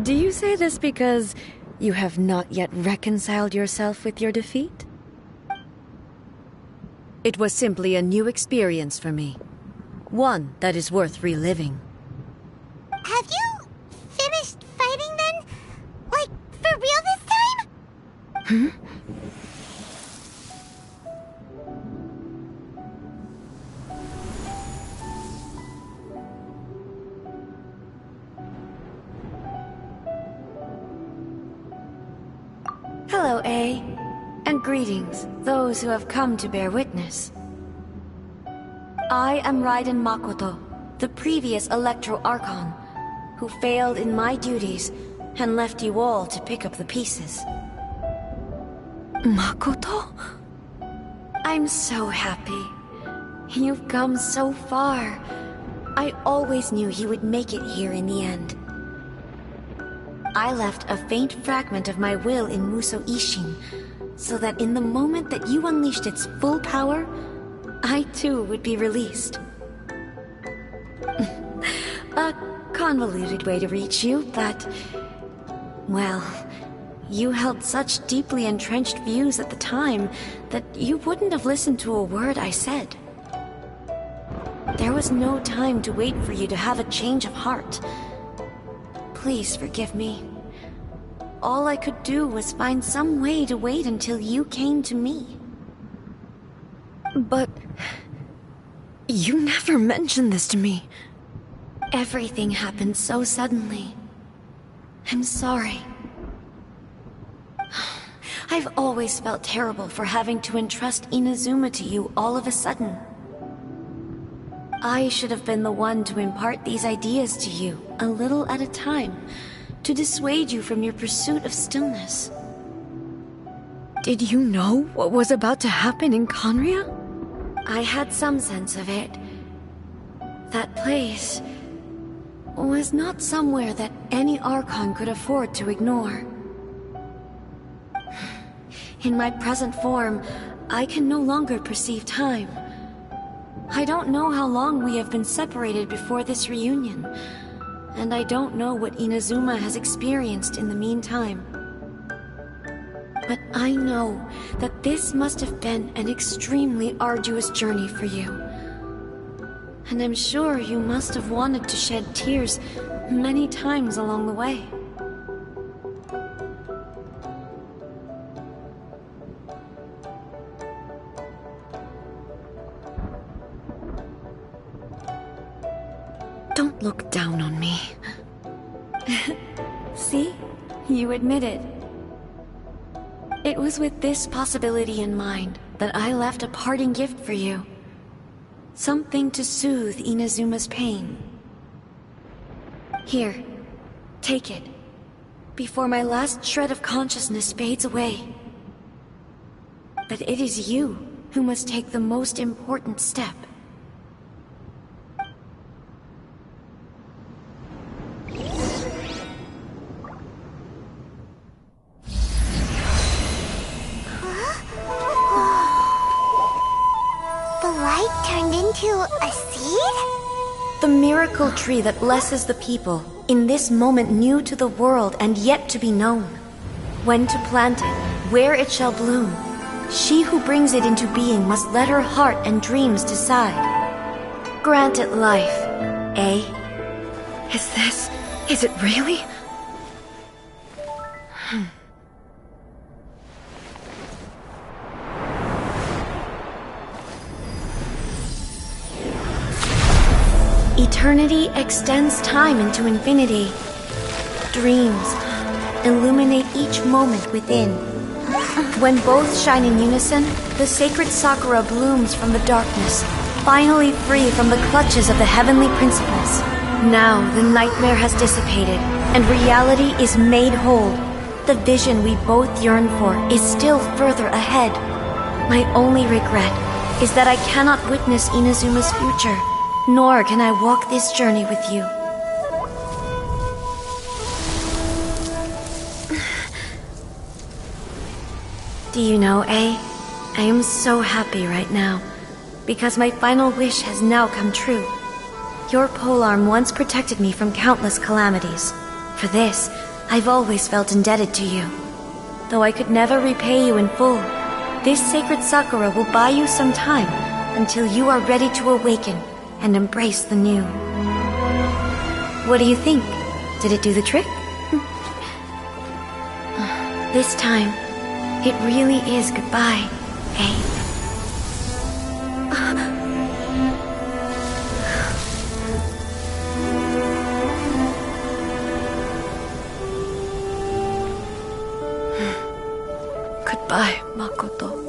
Do you say this because you have not yet reconciled yourself with your defeat? It was simply a new experience for me. One that is worth reliving. Have you finished fighting then? Like, for real this time? Hello, A. And greetings, those who have come to bear witness. I am Raiden Makoto, the previous Electro Archon, who failed in my duties and left you all to pick up the pieces. Makoto? I'm so happy. You've come so far. I always knew you would make it here in the end. I left a faint fragment of my will in Musou Ishin, so that in the moment that you unleashed its full power, I too would be released. A convoluted way to reach you, but... well, you held such deeply entrenched views at the time that you wouldn't have listened to a word I said. There was no time to wait for you to have a change of heart. Please forgive me. All I could do was find some way to wait until you came to me. But... you never mentioned this to me. Everything happened so suddenly. I'm sorry. I've always felt terrible for having to entrust Inazuma to you all of a sudden. I should have been the one to impart these ideas to you, a little at a time, to dissuade you from your pursuit of stillness. Did you know what was about to happen in Conria? I had some sense of it. That place was not somewhere that any Archon could afford to ignore. In my present form, I can no longer perceive time. I don't know how long we have been separated before this reunion, and I don't know what Inazuma has experienced in the meantime. But I know that this must have been an extremely arduous journey for you. And I'm sure you must have wanted to shed tears many times along the way. Don't look down on me. See? You admit it. It was with this possibility in mind that I left a parting gift for you. Something to soothe Inazuma's pain. Here, take it. Before my last shred of consciousness fades away. But it is you who must take the most important step. A seed? The miracle tree that blesses the people, in this moment new to the world and yet to be known. When to plant it, where it shall bloom, she who brings it into being must let her heart and dreams decide. Grant it life, eh? Is it really? Eternity extends time into infinity. Dreams illuminate each moment within. When both shine in unison, the sacred Sakura blooms from the darkness, finally free from the clutches of the heavenly principles. Now the nightmare has dissipated, and reality is made whole. The vision we both yearn for is still further ahead. My only regret is that I cannot witness Inazuma's future. Nor can I walk this journey with you. Do you know, I am so happy right now, because my final wish has now come true. Your polearm once protected me from countless calamities. For this, I've always felt indebted to you. Though I could never repay you in full, this sacred Sakura will buy you some time until you are ready to awaken and embrace the new. What do you think? Did it do the trick? This time, it really is goodbye, eh? Goodbye, Makoto.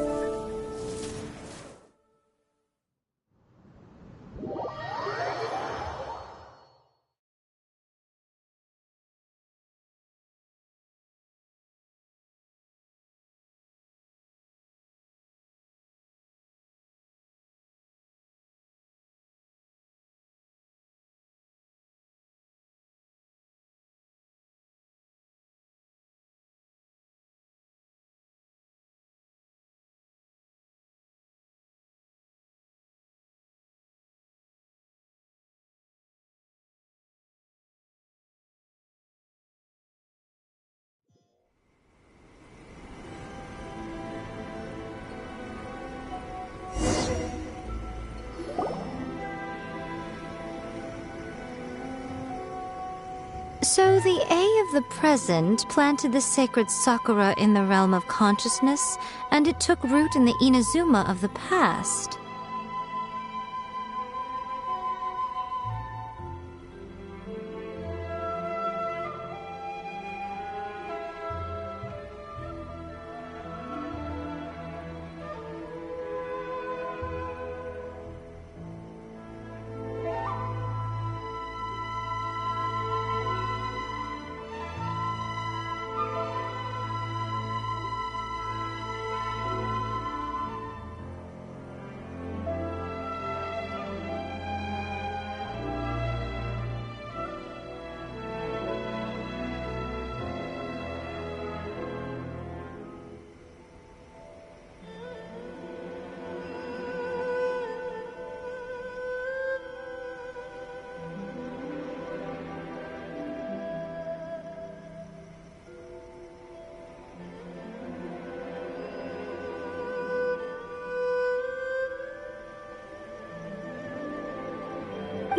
So the A of the present planted the sacred Sakura in the realm of consciousness, and it took root in the Inazuma of the past.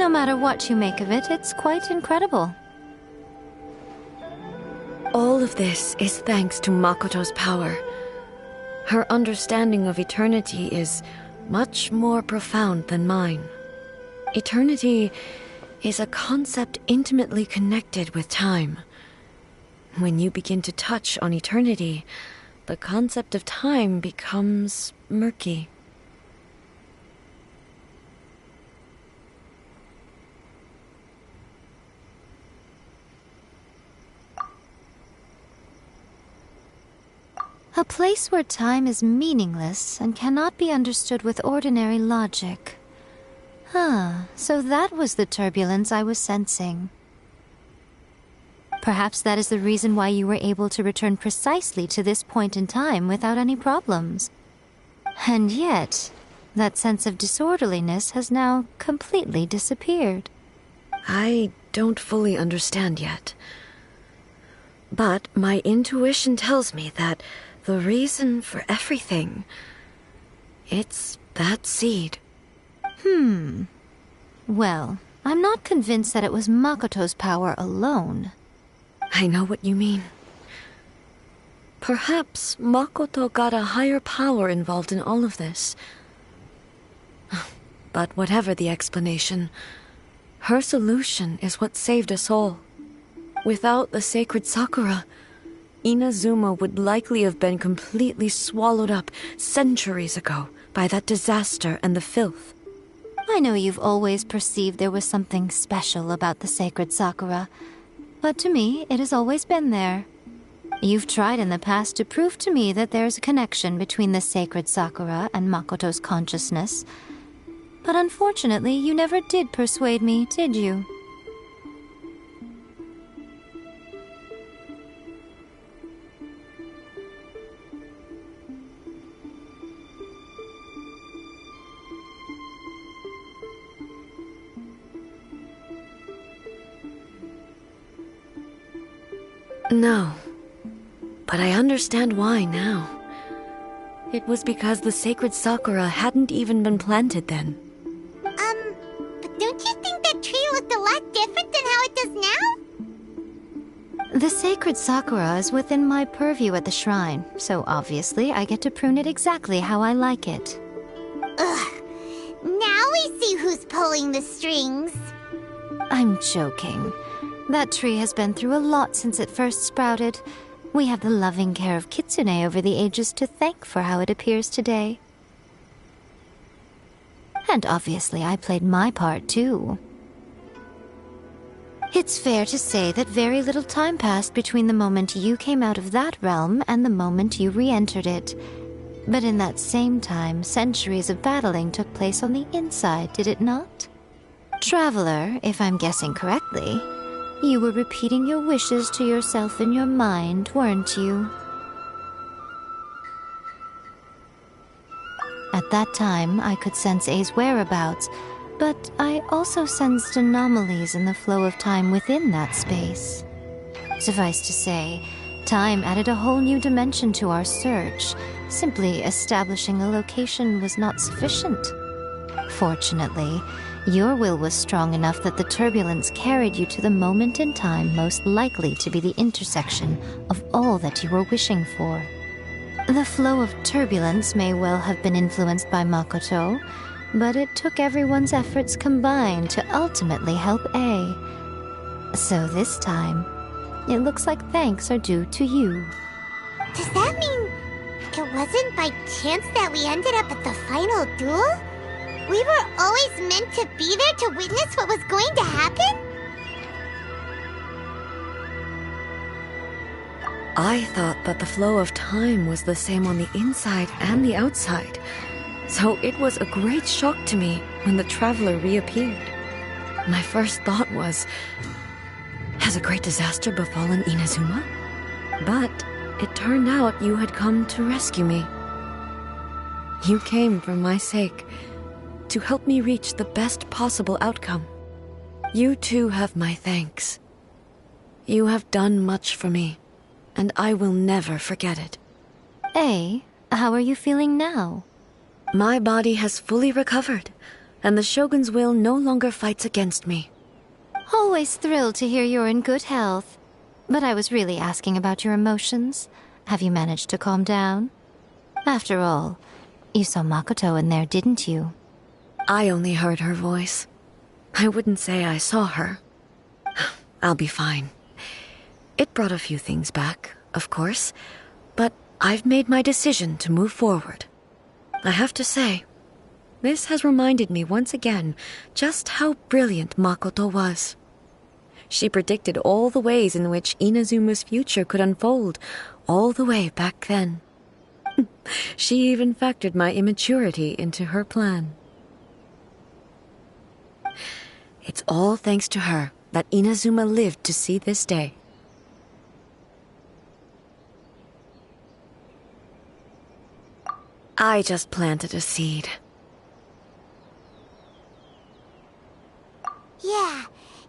No matter what you make of it, it's quite incredible. All of this is thanks to Makoto's power. Her understanding of eternity is much more profound than mine. Eternity is a concept intimately connected with time. When you begin to touch on eternity, the concept of time becomes murky. A place where time is meaningless and cannot be understood with ordinary logic. So that was the turbulence I was sensing. Perhaps that is the reason why you were able to return precisely to this point in time without any problems. And yet, that sense of disorderliness has now completely disappeared. I don't fully understand yet. But my intuition tells me that the reason for everything, it's that seed. Well, I'm not convinced that it was Makoto's power alone. I know what you mean. Perhaps Makoto got a higher power involved in all of this. But whatever the explanation, her solution is what saved us all. Without the sacred Sakura, Inazuma would likely have been completely swallowed up centuries ago by that disaster and the filth. I know you've always perceived there was something special about the sacred Sakura, but to me, it has always been there. You've tried in the past to prove to me that there's a connection between the sacred Sakura and Makoto's consciousness, but unfortunately, you never did persuade me, did you? No, but I understand why now. It was because the sacred Sakura hadn't even been planted then. But don't you think that tree looked a lot different than how it does now? The sacred Sakura is within my purview at the shrine, so obviously I get to prune it exactly how I like it. Ugh. Now we see who's pulling the strings. I'm joking. That tree has been through a lot since it first sprouted. We have the loving care of Kitsune over the ages to thank for how it appears today. And obviously I played my part too. It's fair to say that very little time passed between the moment you came out of that realm and the moment you re-entered it. But in that same time, centuries of battling took place on the inside, did it not? Traveler, if I'm guessing correctly, you were repeating your wishes to yourself in your mind, weren't you? At that time, I could sense A's whereabouts, but I also sensed anomalies in the flow of time within that space. Suffice to say, time added a whole new dimension to our search. Simply establishing a location was not sufficient. Fortunately, your will was strong enough that the turbulence carried you to the moment in time most likely to be the intersection of all that you were wishing for. The flow of turbulence may well have been influenced by Makoto, but it took everyone's efforts combined to ultimately help A. So this time, it looks like thanks are due to you. Does that mean it wasn't by chance that we ended up at the final duel? We were always meant to be there to witness what was going to happen? I thought that the flow of time was the same on the inside and the outside, so it was a great shock to me when the traveler reappeared. My first thought was, has a great disaster befallen Inazuma? But it turned out you had come to rescue me. You came for my sake, to help me reach the best possible outcome. You too have my thanks. You have done much for me, and I will never forget it. A, how are you feeling now? My body has fully recovered, and the Shogun's will no longer fights against me. Always thrilled to hear you're in good health. But I was really asking about your emotions. Have you managed to calm down? After all, you saw Makoto in there, didn't you? I only heard her voice. I wouldn't say I saw her. I'll be fine. It brought a few things back, of course, but I've made my decision to move forward. I have to say, this has reminded me once again just how brilliant Makoto was. She predicted all the ways in which Inazuma's future could unfold, all the way back then. She even factored my immaturity into her plan. It's all thanks to her that Inazuma lived to see this day. I just planted a seed. Yeah,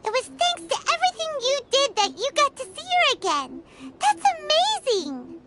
it was thanks to everything you did that you got to see her again. That's amazing!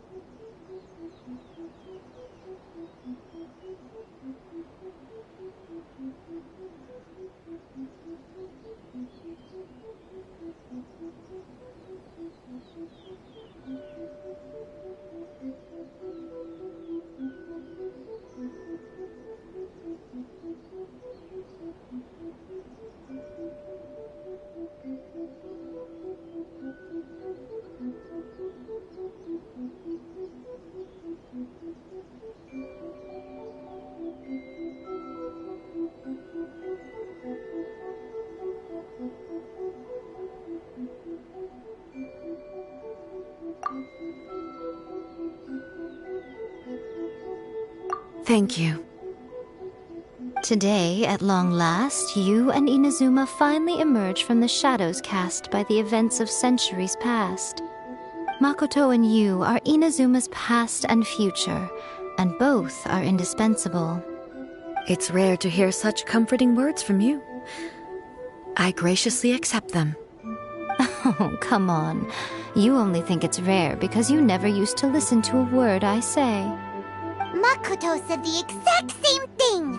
Thank you. Today, at long last, you and Inazuma finally emerge from the shadows cast by the events of centuries past. Makoto and you are Inazuma's past and future, and both are indispensable. It's rare to hear such comforting words from you. I graciously accept them. Oh, come on. You only think it's rare because you never used to listen to a word I say. Makoto said the exact same thing!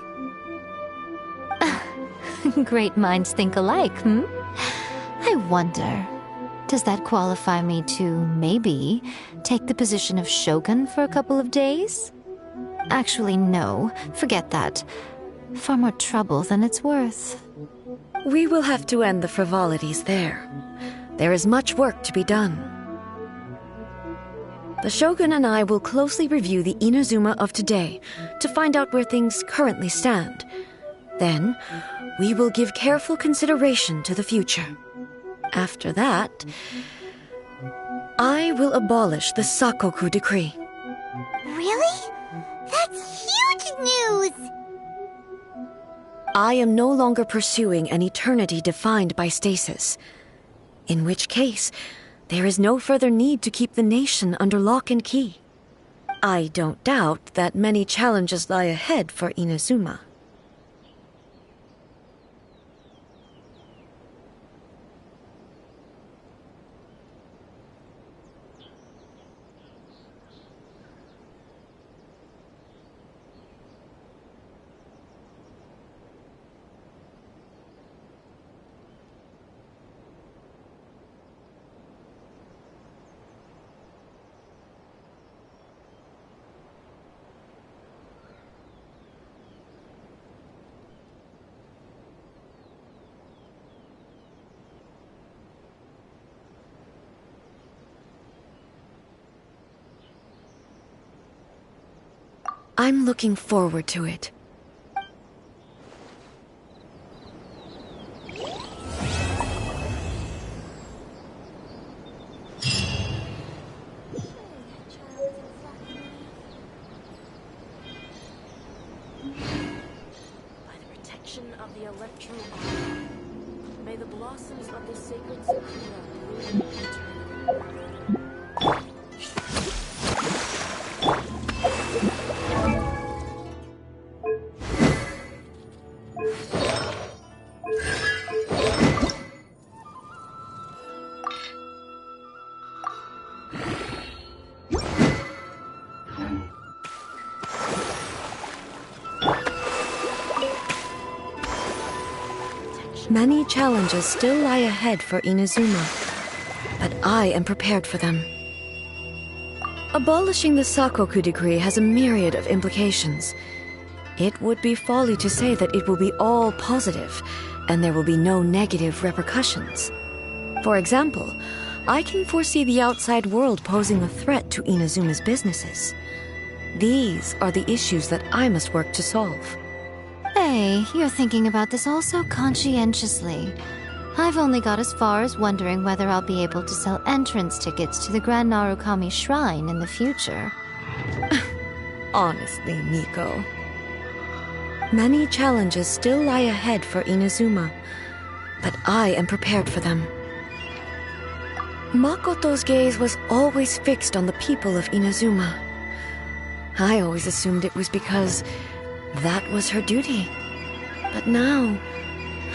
Great minds think alike, hmm? I wonder, does that qualify me to, maybe, take the position of Shogun for a couple of days? Actually, no. Forget that. Far more trouble than it's worth. We will have to end the frivolities there. There is much work to be done. The Shogun and I will closely review the Inazuma of today to find out where things currently stand. Then, we will give careful consideration to the future. After that, I will abolish the Sakoku decree. Really? That's huge news! I am no longer pursuing an eternity defined by stasis. In which case, there is no further need to keep the nation under lock and key. I don't doubt that many challenges lie ahead for Inazuma. I'm looking forward to it. By the protection of the Electro Arc, may the blossoms of the sacred Sakura bloom eternally. Many challenges still lie ahead for Inazuma, but I am prepared for them. Abolishing the Sakoku decree has a myriad of implications. It would be folly to say that it will be all positive, and there will be no negative repercussions. For example, I can foresee the outside world posing a threat to Inazuma's businesses. These are the issues that I must work to solve. Hey, you're thinking about this all so conscientiously. I've only got as far as wondering whether I'll be able to sell entrance tickets to the Grand Narukami Shrine in the future. Honestly, Miko. Many challenges still lie ahead for Inazuma, but I am prepared for them. Makoto's gaze was always fixed on the people of Inazuma. I always assumed it was because that was her duty. But now,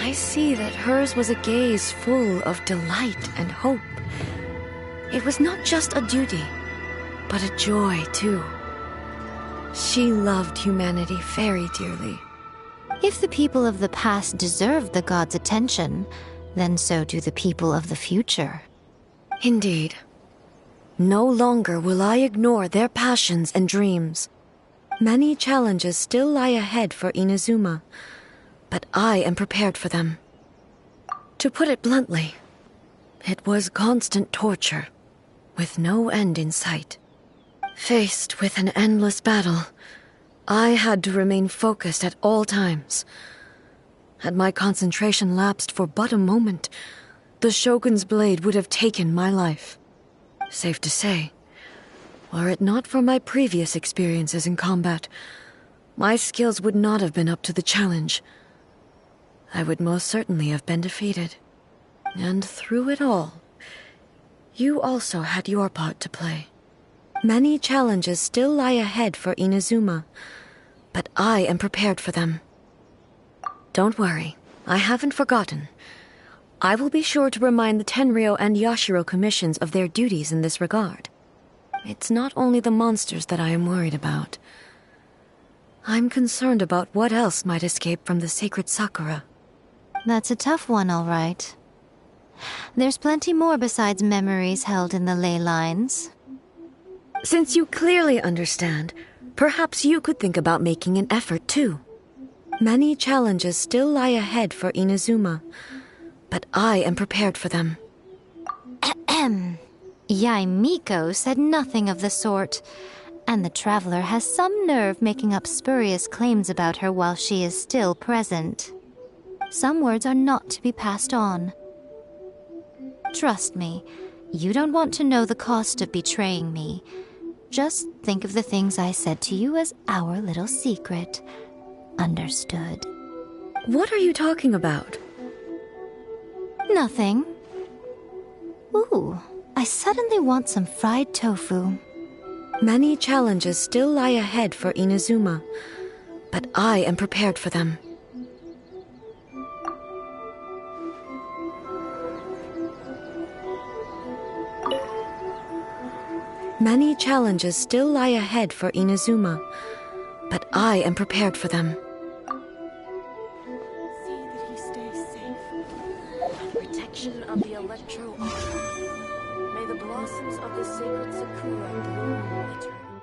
I see that hers was a gaze full of delight and hope. It was not just a duty, but a joy, too. She loved humanity very dearly. If the people of the past deserve the gods' attention, then so do the people of the future. Indeed. No longer will I ignore their passions and dreams. Many challenges still lie ahead for Inazuma, but I am prepared for them. To put it bluntly, it was constant torture, with no end in sight. Faced with an endless battle, I had to remain focused at all times. Had my concentration lapsed for but a moment, the Shogun's blade would have taken my life. Safe to say, were it not for my previous experiences in combat, my skills would not have been up to the challenge. I would most certainly have been defeated. And through it all, you also had your part to play. Many challenges still lie ahead for Inazuma, but I am prepared for them. Don't worry, I haven't forgotten. I will be sure to remind the Tenryou and Yashiro commissions of their duties in this regard. It's not only the monsters that I am worried about. I'm concerned about what else might escape from the sacred Sakura. That's a tough one, all right. There's plenty more besides memories held in the ley lines. Since you clearly understand, perhaps you could think about making an effort too. Many challenges still lie ahead for Inazuma, but I am prepared for them. Yae Miko said nothing of the sort, and the traveler has some nerve making up spurious claims about her while she is still present. Some words are not to be passed on. Trust me, you don't want to know the cost of betraying me. Just think of the things I said to you as our little secret. Understood? What are you talking about? Nothing. Ooh, I suddenly want some fried tofu. Many challenges still lie ahead for Inazuma, but I am prepared for them. Many challenges still lie ahead for Inazuma, but I am prepared for them. See that he stays safe. By the protection of the Electro-Archon, may the blossoms of the sacred Sakura bloom eternally.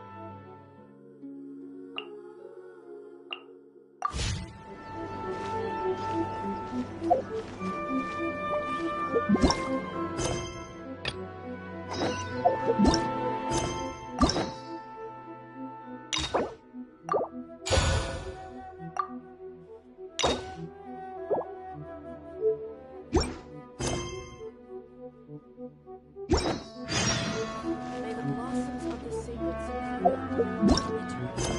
May the blossoms of the sacred Sakura bloom eternally.